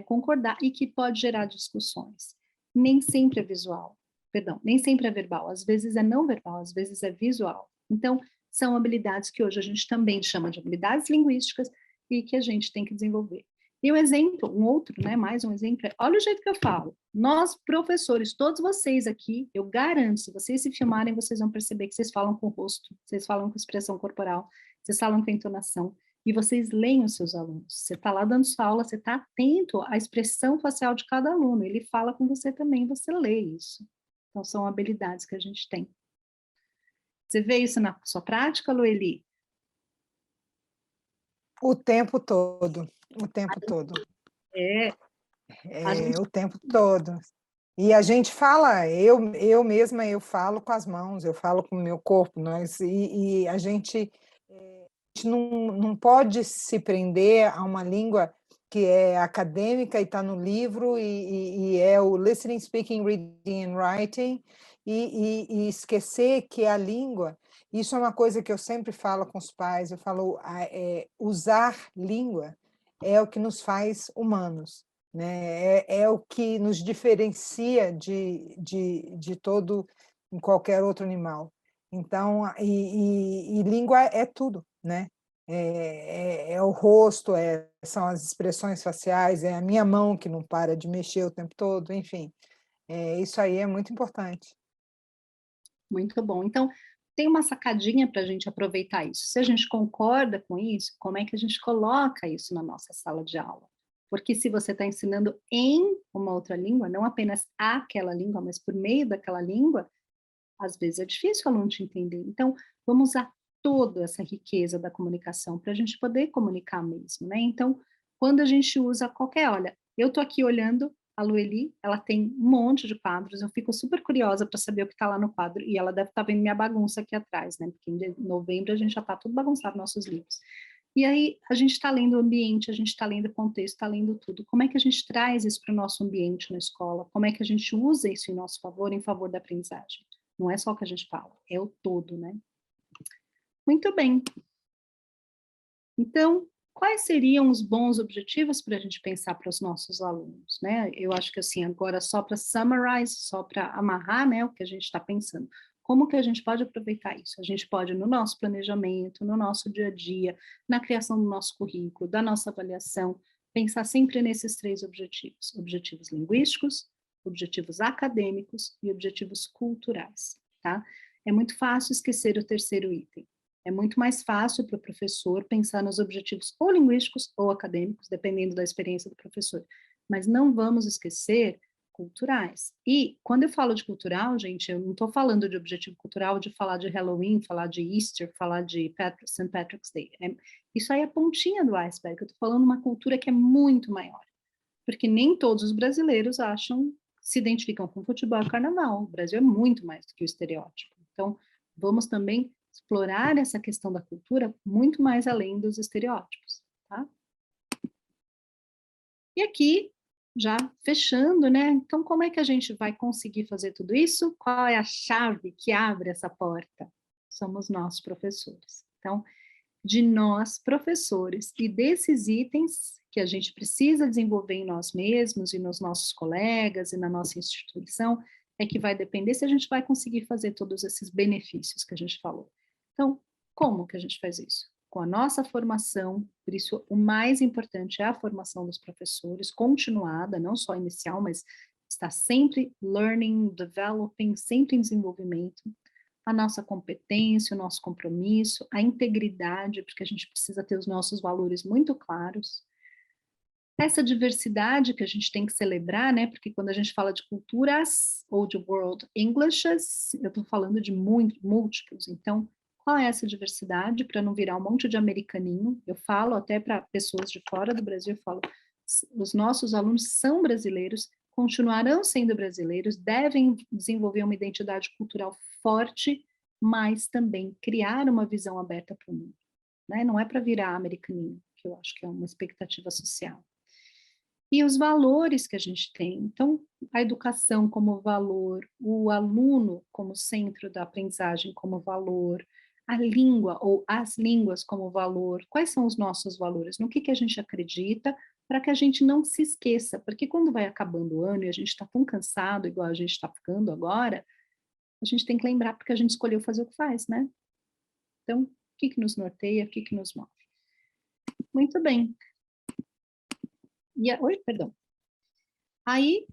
concordar e que pode gerar discussões. Nem sempre é visual, perdão, nem sempre é verbal, às vezes é não verbal, às vezes é visual. Então, são habilidades que hoje a gente também chama de habilidades linguísticas e que a gente tem que desenvolver. E o exemplo, um outro, né, mais um exemplo, olha o jeito que eu falo. Nós, professores, todos vocês aqui, eu garanto, se vocês se filmarem, vocês vão perceber que vocês falam com o rosto, vocês falam com expressão corporal, vocês falam com entonação, e vocês leem os seus alunos. Você está lá dando sua aula, você está atento à expressão facial de cada aluno, ele fala com você também, você lê isso. Então, são habilidades que a gente tem. Você vê isso na sua prática, Lueli? O tempo todo, o tempo todo. A gente... o tempo todo. E a gente fala, eu mesma, eu falo com as mãos, eu falo com o meu corpo, e a gente não pode se prender a uma língua que é acadêmica e está no livro, e é o listening, speaking, reading and writing, e esquecer que a língua, isso é uma coisa que eu sempre falo com os pais, eu falo, usar língua é o que nos faz humanos. né? É o que nos diferencia de todo, em qualquer outro animal. Então, e língua é tudo, né? É o rosto, são as expressões faciais, é a minha mão que não para de mexer o tempo todo, enfim. Isso aí é muito importante. Muito bom. Então, tem uma sacadinha para a gente aproveitar isso. Se a gente concorda com isso, como é que a gente coloca isso na nossa sala de aula? Porque se você está ensinando em uma outra língua, não apenas aquela língua, mas por meio daquela língua, às vezes é difícil o aluno te entender. Então, vamos usar toda essa riqueza da comunicação para a gente poder comunicar mesmo, né? Então, quando a gente usa qualquer, olha, eu estou aqui olhando a Lueli, ela tem um monte de quadros, eu fico super curiosa para saber o que está lá no quadro, e ela deve estar vendo minha bagunça aqui atrás, né? Porque em novembro a gente já está tudo bagunçado nossos livros. E aí, a gente está lendo o ambiente, a gente está lendo o contexto, está lendo tudo. Como é que a gente traz isso para o nosso ambiente na escola? Como é que a gente usa isso em nosso favor, em favor da aprendizagem? Não é só o que a gente fala, é o todo, né? Muito bem. Então, quais seriam os bons objetivos para a gente pensar para os nossos alunos, né? Eu acho que assim, agora só para summarize, só para amarrar, né, o que a gente está pensando. Como que a gente pode aproveitar isso? A gente pode, no nosso planejamento, no nosso dia a dia, na criação do nosso currículo, da nossa avaliação, pensar sempre nesses 3 objetivos. Objetivos linguísticos, objetivos acadêmicos e objetivos culturais, tá? É muito fácil esquecer o terceiro item. É muito mais fácil para o professor pensar nos objetivos ou linguísticos ou acadêmicos, dependendo da experiência do professor. Mas não vamos esquecer culturais. E quando eu falo de cultural, gente, eu não estou falando de objetivo cultural de falar de Halloween, falar de Easter, falar de St. Patrick's Day. Isso aí é a pontinha do iceberg. Eu estou falando uma cultura que é muito maior. Porque nem todos os brasileiros se identificam com futebol e carnaval. O Brasil é muito mais do que o estereótipo. Então, vamos também explorar essa questão da cultura muito mais além dos estereótipos, tá? E aqui, já fechando, né? Então, como é que a gente vai conseguir fazer tudo isso? Qual é a chave que abre essa porta? Somos nós, professores. Então, de nós, professores, e desses itens que a gente precisa desenvolver em nós mesmos e nos nossos colegas e na nossa instituição, é que vai depender se a gente vai conseguir fazer todos esses benefícios que a gente falou. Então, como que a gente faz isso? Com a nossa formação, por isso o mais importante é a formação dos professores, continuada, não só inicial, mas está sempre learning, developing, sempre em desenvolvimento, a nossa competência, o nosso compromisso, a integridade, porque a gente precisa ter os nossos valores muito claros. Essa diversidade que a gente tem que celebrar, né? Porque quando a gente fala de culturas ou de world Englishes, eu estou falando de múltiplos. Então, qual é essa diversidade para não virar um monte de americaninho? Eu falo até para pessoas de fora do Brasil, eu falo, os nossos alunos são brasileiros, continuarão sendo brasileiros, devem desenvolver uma identidade cultural forte, mas também criar uma visão aberta para o mundo, né? Não é para virar americaninho, que eu acho que é uma expectativa social. E os valores que a gente tem. Então, a educação como valor, o aluno como centro da aprendizagem como valor, a língua ou as línguas como valor. Quais são os nossos valores? No que a gente acredita, para que a gente não se esqueça. Porque quando vai acabando o ano e a gente está tão cansado, igual a gente está ficando agora, a gente tem que lembrar porque a gente escolheu fazer o que faz, né? Então, o que nos norteia, o que nos move? Muito bem. Oi, perdão. Aí,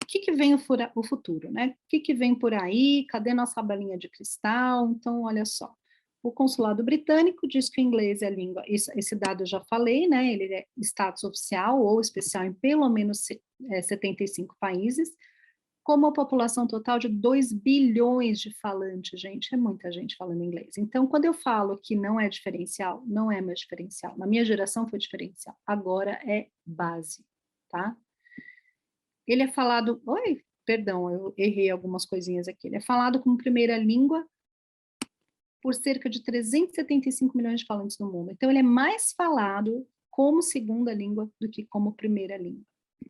o que vem o futuro, né? O que vem por aí? Cadê nossa bolinha de cristal? Então, olha só. O consulado britânico diz que o inglês é a língua, esse dado eu já falei, né? Ele é status oficial ou especial em pelo menos 75 países, com uma população total de 2 bilhões de falantes, gente, é muita gente falando inglês. Então, quando eu falo que não é diferencial, não é mais diferencial. Na minha geração foi diferencial, agora é base, tá? Ele é falado, oi, perdão, eu errei algumas coisinhas aqui. Ele é falado como primeira língua por cerca de 375 milhões de falantes no mundo. Então, ele é mais falado como segunda língua do que como primeira língua.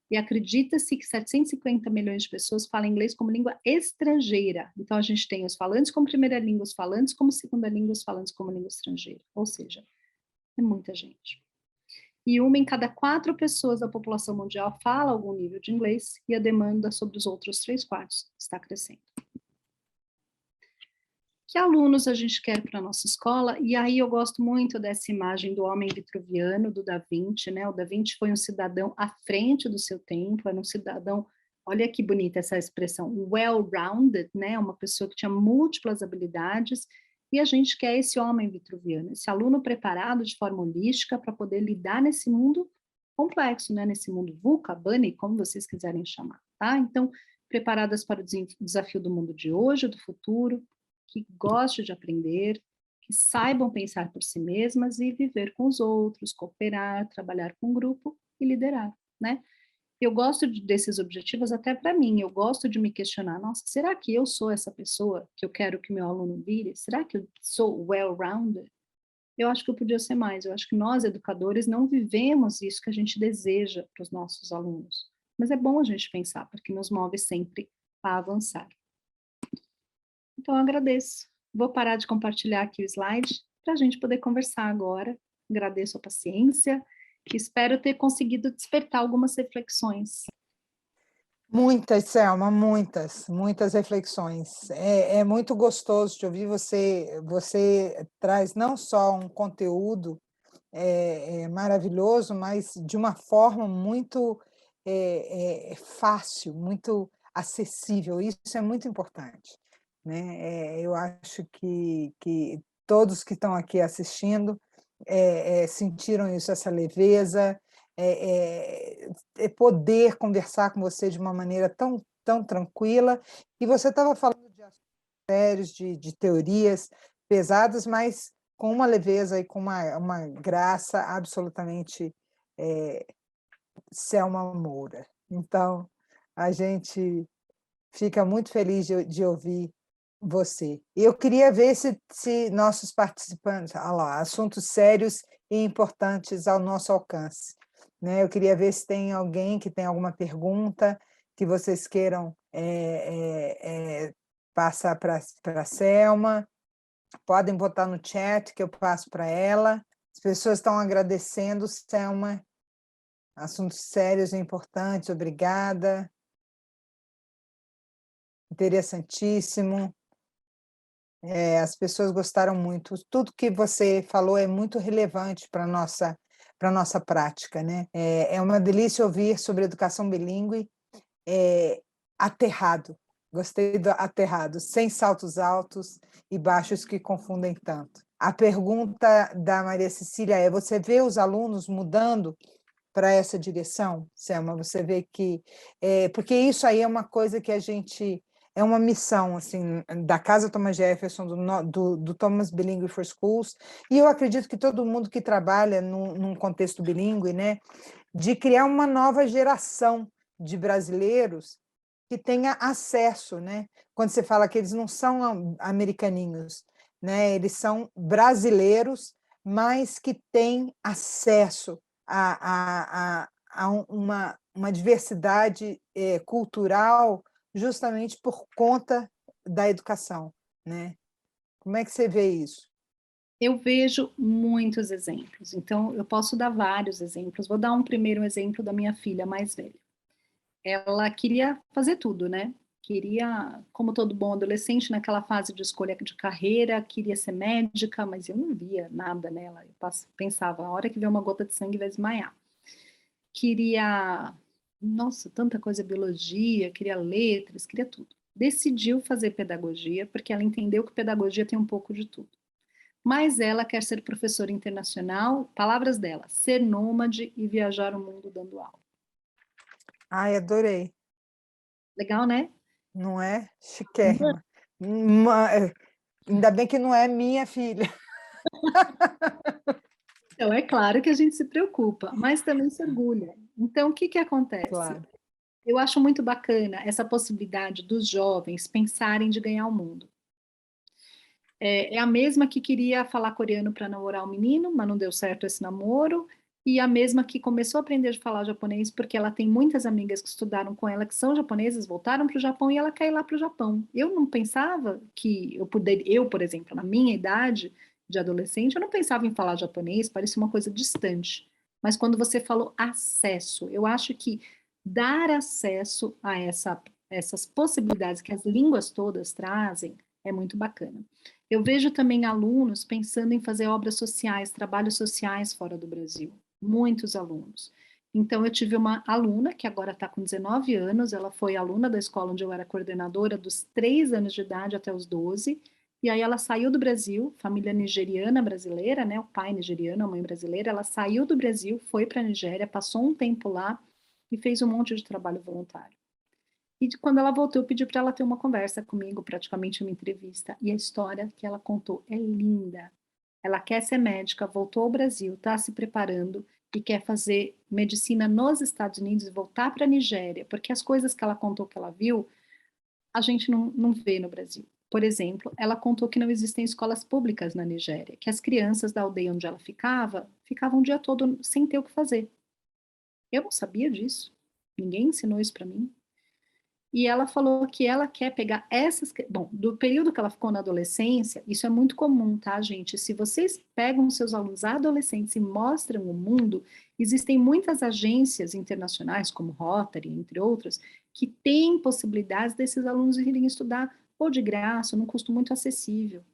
E acredita-se que 750 milhões de pessoas falam inglês como língua estrangeira. Então, a gente tem os falantes como primeira língua, os falantes como segunda língua, os falantes como língua estrangeira. Ou seja, é muita gente. e 1 em cada 4 pessoas da população mundial fala algum nível de inglês, e a demanda sobre os outros 3/4 está crescendo. Que alunos a gente quer para a nossa escola? E aí eu gosto muito dessa imagem do homem vitruviano, do Da Vinci, né? O Da Vinci foi um cidadão à frente do seu tempo, era um cidadão, olha que bonita essa expressão, well-rounded, né? Uma pessoa que tinha múltiplas habilidades, e a gente quer esse homem vitruviano, esse aluno preparado de forma holística para poder lidar nesse mundo complexo, né? Nesse mundo VUCA, BUNNY, como vocês quiserem chamar, tá? Então, preparadas para o desafio do mundo de hoje, do futuro, que gostem de aprender, que saibam pensar por si mesmas e viver com os outros, cooperar, trabalhar com grupo e liderar, né? Eu gosto desses objetivos até para mim, eu gosto de me questionar, nossa, será que eu sou essa pessoa que eu quero que meu aluno vire? Será que eu sou well-rounded? Eu acho que eu podia ser mais, eu acho que nós, educadores, não vivemos isso que a gente deseja para os nossos alunos. Mas é bom a gente pensar, porque nos move sempre a avançar. Então, eu agradeço. Vou parar de compartilhar aqui o slide para a gente poder conversar agora. Agradeço a paciência e espero ter conseguido despertar algumas reflexões. Muitas, Selma, muitas reflexões. É muito gostoso de ouvir você. Você traz não só um conteúdo maravilhoso, mas de uma forma muito fácil, muito acessível. Isso é muito importante, né? Eu acho que todos que estão aqui assistindo sentiram isso, essa leveza, poder conversar com você de uma maneira tão tranquila. E você estava falando de assuntos sérios, de teorias pesadas, mas com uma leveza e com uma graça absolutamente Selma Moura. Então, a gente fica muito feliz de ouvir você. E eu queria ver se nossos participantes, lá, assuntos sérios e importantes ao nosso alcance, né? Eu queria ver se tem alguém que tem alguma pergunta que vocês queiram passar para a Selma. Podem botar no chat que eu passo para ela. As pessoas estão agradecendo, Selma. Assuntos sérios e importantes, obrigada. Interessantíssimo. As pessoas gostaram muito. Tudo que você falou é muito relevante para a nossa prática, né? É uma delícia ouvir sobre educação bilíngue aterrado. Gostei do aterrado, sem saltos altos e baixos que confundem tanto. A pergunta da Maria Cecília é: você vê os alunos mudando para essa direção, Selma? Você vê que... porque isso aí é uma coisa que a gente... É uma missão assim, da Casa Thomas Jefferson, do Thomas Bilingual for Schools, e eu acredito que todo mundo que trabalha num contexto bilíngue, né, de criar uma nova geração de brasileiros que tenha acesso, né? Quando você fala que eles não são americaninhos, né? Eles são brasileiros, mas que têm acesso a uma diversidade cultural justamente por conta da educação, né? Como é que você vê isso? Eu vejo muitos exemplos, então eu posso dar vários exemplos. Vou dar um primeiro exemplo da minha filha mais velha. Ela queria fazer tudo, né? Queria, como todo bom adolescente, naquela fase de escolha de carreira, queria ser médica, mas eu não via nada nela. Eu pensava, a hora que vê uma gota de sangue vai desmaiar. Queria, nossa, tanta coisa, biologia, queria letras, queria tudo. Decidiu fazer pedagogia, porque ela entendeu que pedagogia tem um pouco de tudo. Mas ela quer ser professora internacional, palavras dela, ser nômade e viajar o mundo dando aula. Ai, adorei. Legal, né? Não é? Chiquérrima. Ainda bem que não é minha filha. Então, é claro que a gente se preocupa, mas também se orgulha. Então, o que que acontece? Claro. Eu acho muito bacana essa possibilidade dos jovens pensarem de ganhar o mundo. É a mesma que queria falar coreano para namorar o menino, mas não deu certo esse namoro, e a mesma que começou a aprender a falar japonês porque ela tem muitas amigas que estudaram com ela que são japonesas, voltaram para o Japão e ela quer ir lá para o Japão. Eu não pensava que eu, por exemplo, na minha idade de adolescente, eu não pensava em falar japonês, parecia uma coisa distante. Mas quando você falou acesso, eu acho que dar acesso a essas possibilidades que as línguas todas trazem é muito bacana. Eu vejo também alunos pensando em fazer obras sociais, trabalhos sociais fora do Brasil. Muitos alunos. Então, eu tive uma aluna que agora está com 19 anos, ela foi aluna da escola onde eu era coordenadora dos 3 anos de idade até os 12, e aí ela saiu do Brasil, família nigeriana brasileira, né? O pai nigeriano, a mãe brasileira. Ela saiu do Brasil, foi para a Nigéria, passou um tempo lá e fez um monte de trabalho voluntário. E quando ela voltou, eu pedi para ela ter uma conversa comigo, praticamente uma entrevista. E a história que ela contou é linda. Ela quer ser médica, voltou ao Brasil, está se preparando e quer fazer medicina nos Estados Unidos e voltar para a Nigéria, porque as coisas que ela contou que ela viu, a gente não vê no Brasil. Por exemplo, ela contou que não existem escolas públicas na Nigéria, que as crianças da aldeia onde ela ficava, ficavam o dia todo sem ter o que fazer. Eu não sabia disso. Ninguém ensinou isso para mim. E ela falou que ela quer pegar essas. Bom, do período que ela ficou na adolescência, isso é muito comum, tá, gente? Se vocês pegam seus alunos adolescentes e mostram o mundo, existem muitas agências internacionais, como Rotary, entre outras, que têm possibilidades desses alunos irem estudar ou de graça, num custo muito acessível.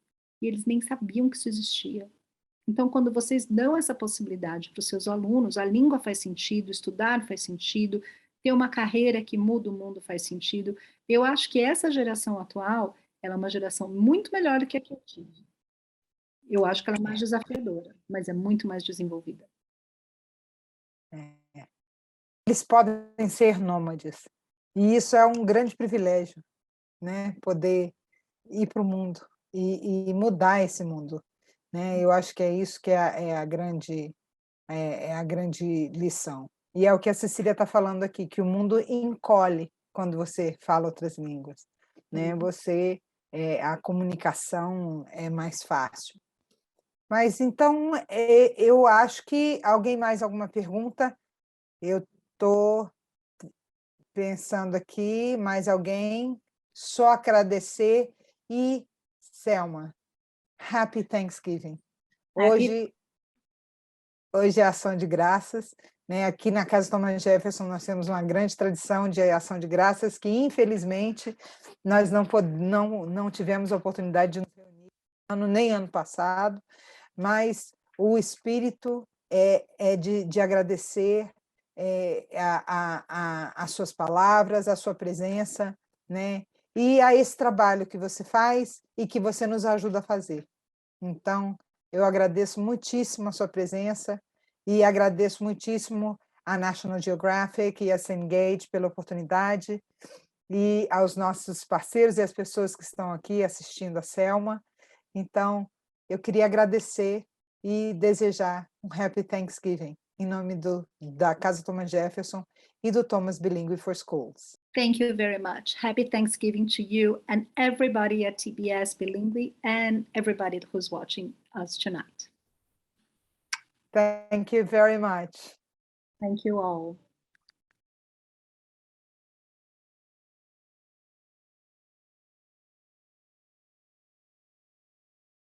E eles nem sabiam que isso existia. Então, quando vocês dão essa possibilidade para os seus alunos, a língua faz sentido, estudar faz sentido, ter uma carreira que muda o mundo faz sentido. Eu acho que essa geração atual, ela é uma geração muito melhor do que a que eu tive. Eu acho que ela é mais desafiadora, mas é muito mais desenvolvida. Eles podem ser nômades, e isso é um grande privilégio, né? Poder ir para o mundo e mudar esse mundo, né? Eu acho que é isso que é a grande lição. E é o que a Cecília está falando aqui, que o mundo encolhe quando você fala outras línguas, né? A comunicação é mais fácil. Mas então, eu acho que alguma pergunta? Eu estou pensando aqui, mais alguém? Só agradecer e, Selma, Happy Thanksgiving. Hoje é ação de graças, né? Aqui na Casa Thomas Jefferson nós temos uma grande tradição de ação de graças que, infelizmente, nós não tivemos a oportunidade de nos reunir nem ano passado, mas o espírito é de agradecer as suas palavras, a sua presença, né? E a esse trabalho que você faz e que você nos ajuda a fazer. Então, eu agradeço muitíssimo a sua presença e agradeço muitíssimo a National Geographic e a Cengage pela oportunidade e aos nossos parceiros e às pessoas que estão aqui assistindo a Selma. Então, eu queria agradecer e desejar um Happy Thanksgiving em nome da Casa Thomas Jefferson e do Thomas Bilingual for Schools. Thank you very much. Happy Thanksgiving to you and everybody at TBS Bilingual and everybody who's watching us tonight. Thank you very much. Thank you all.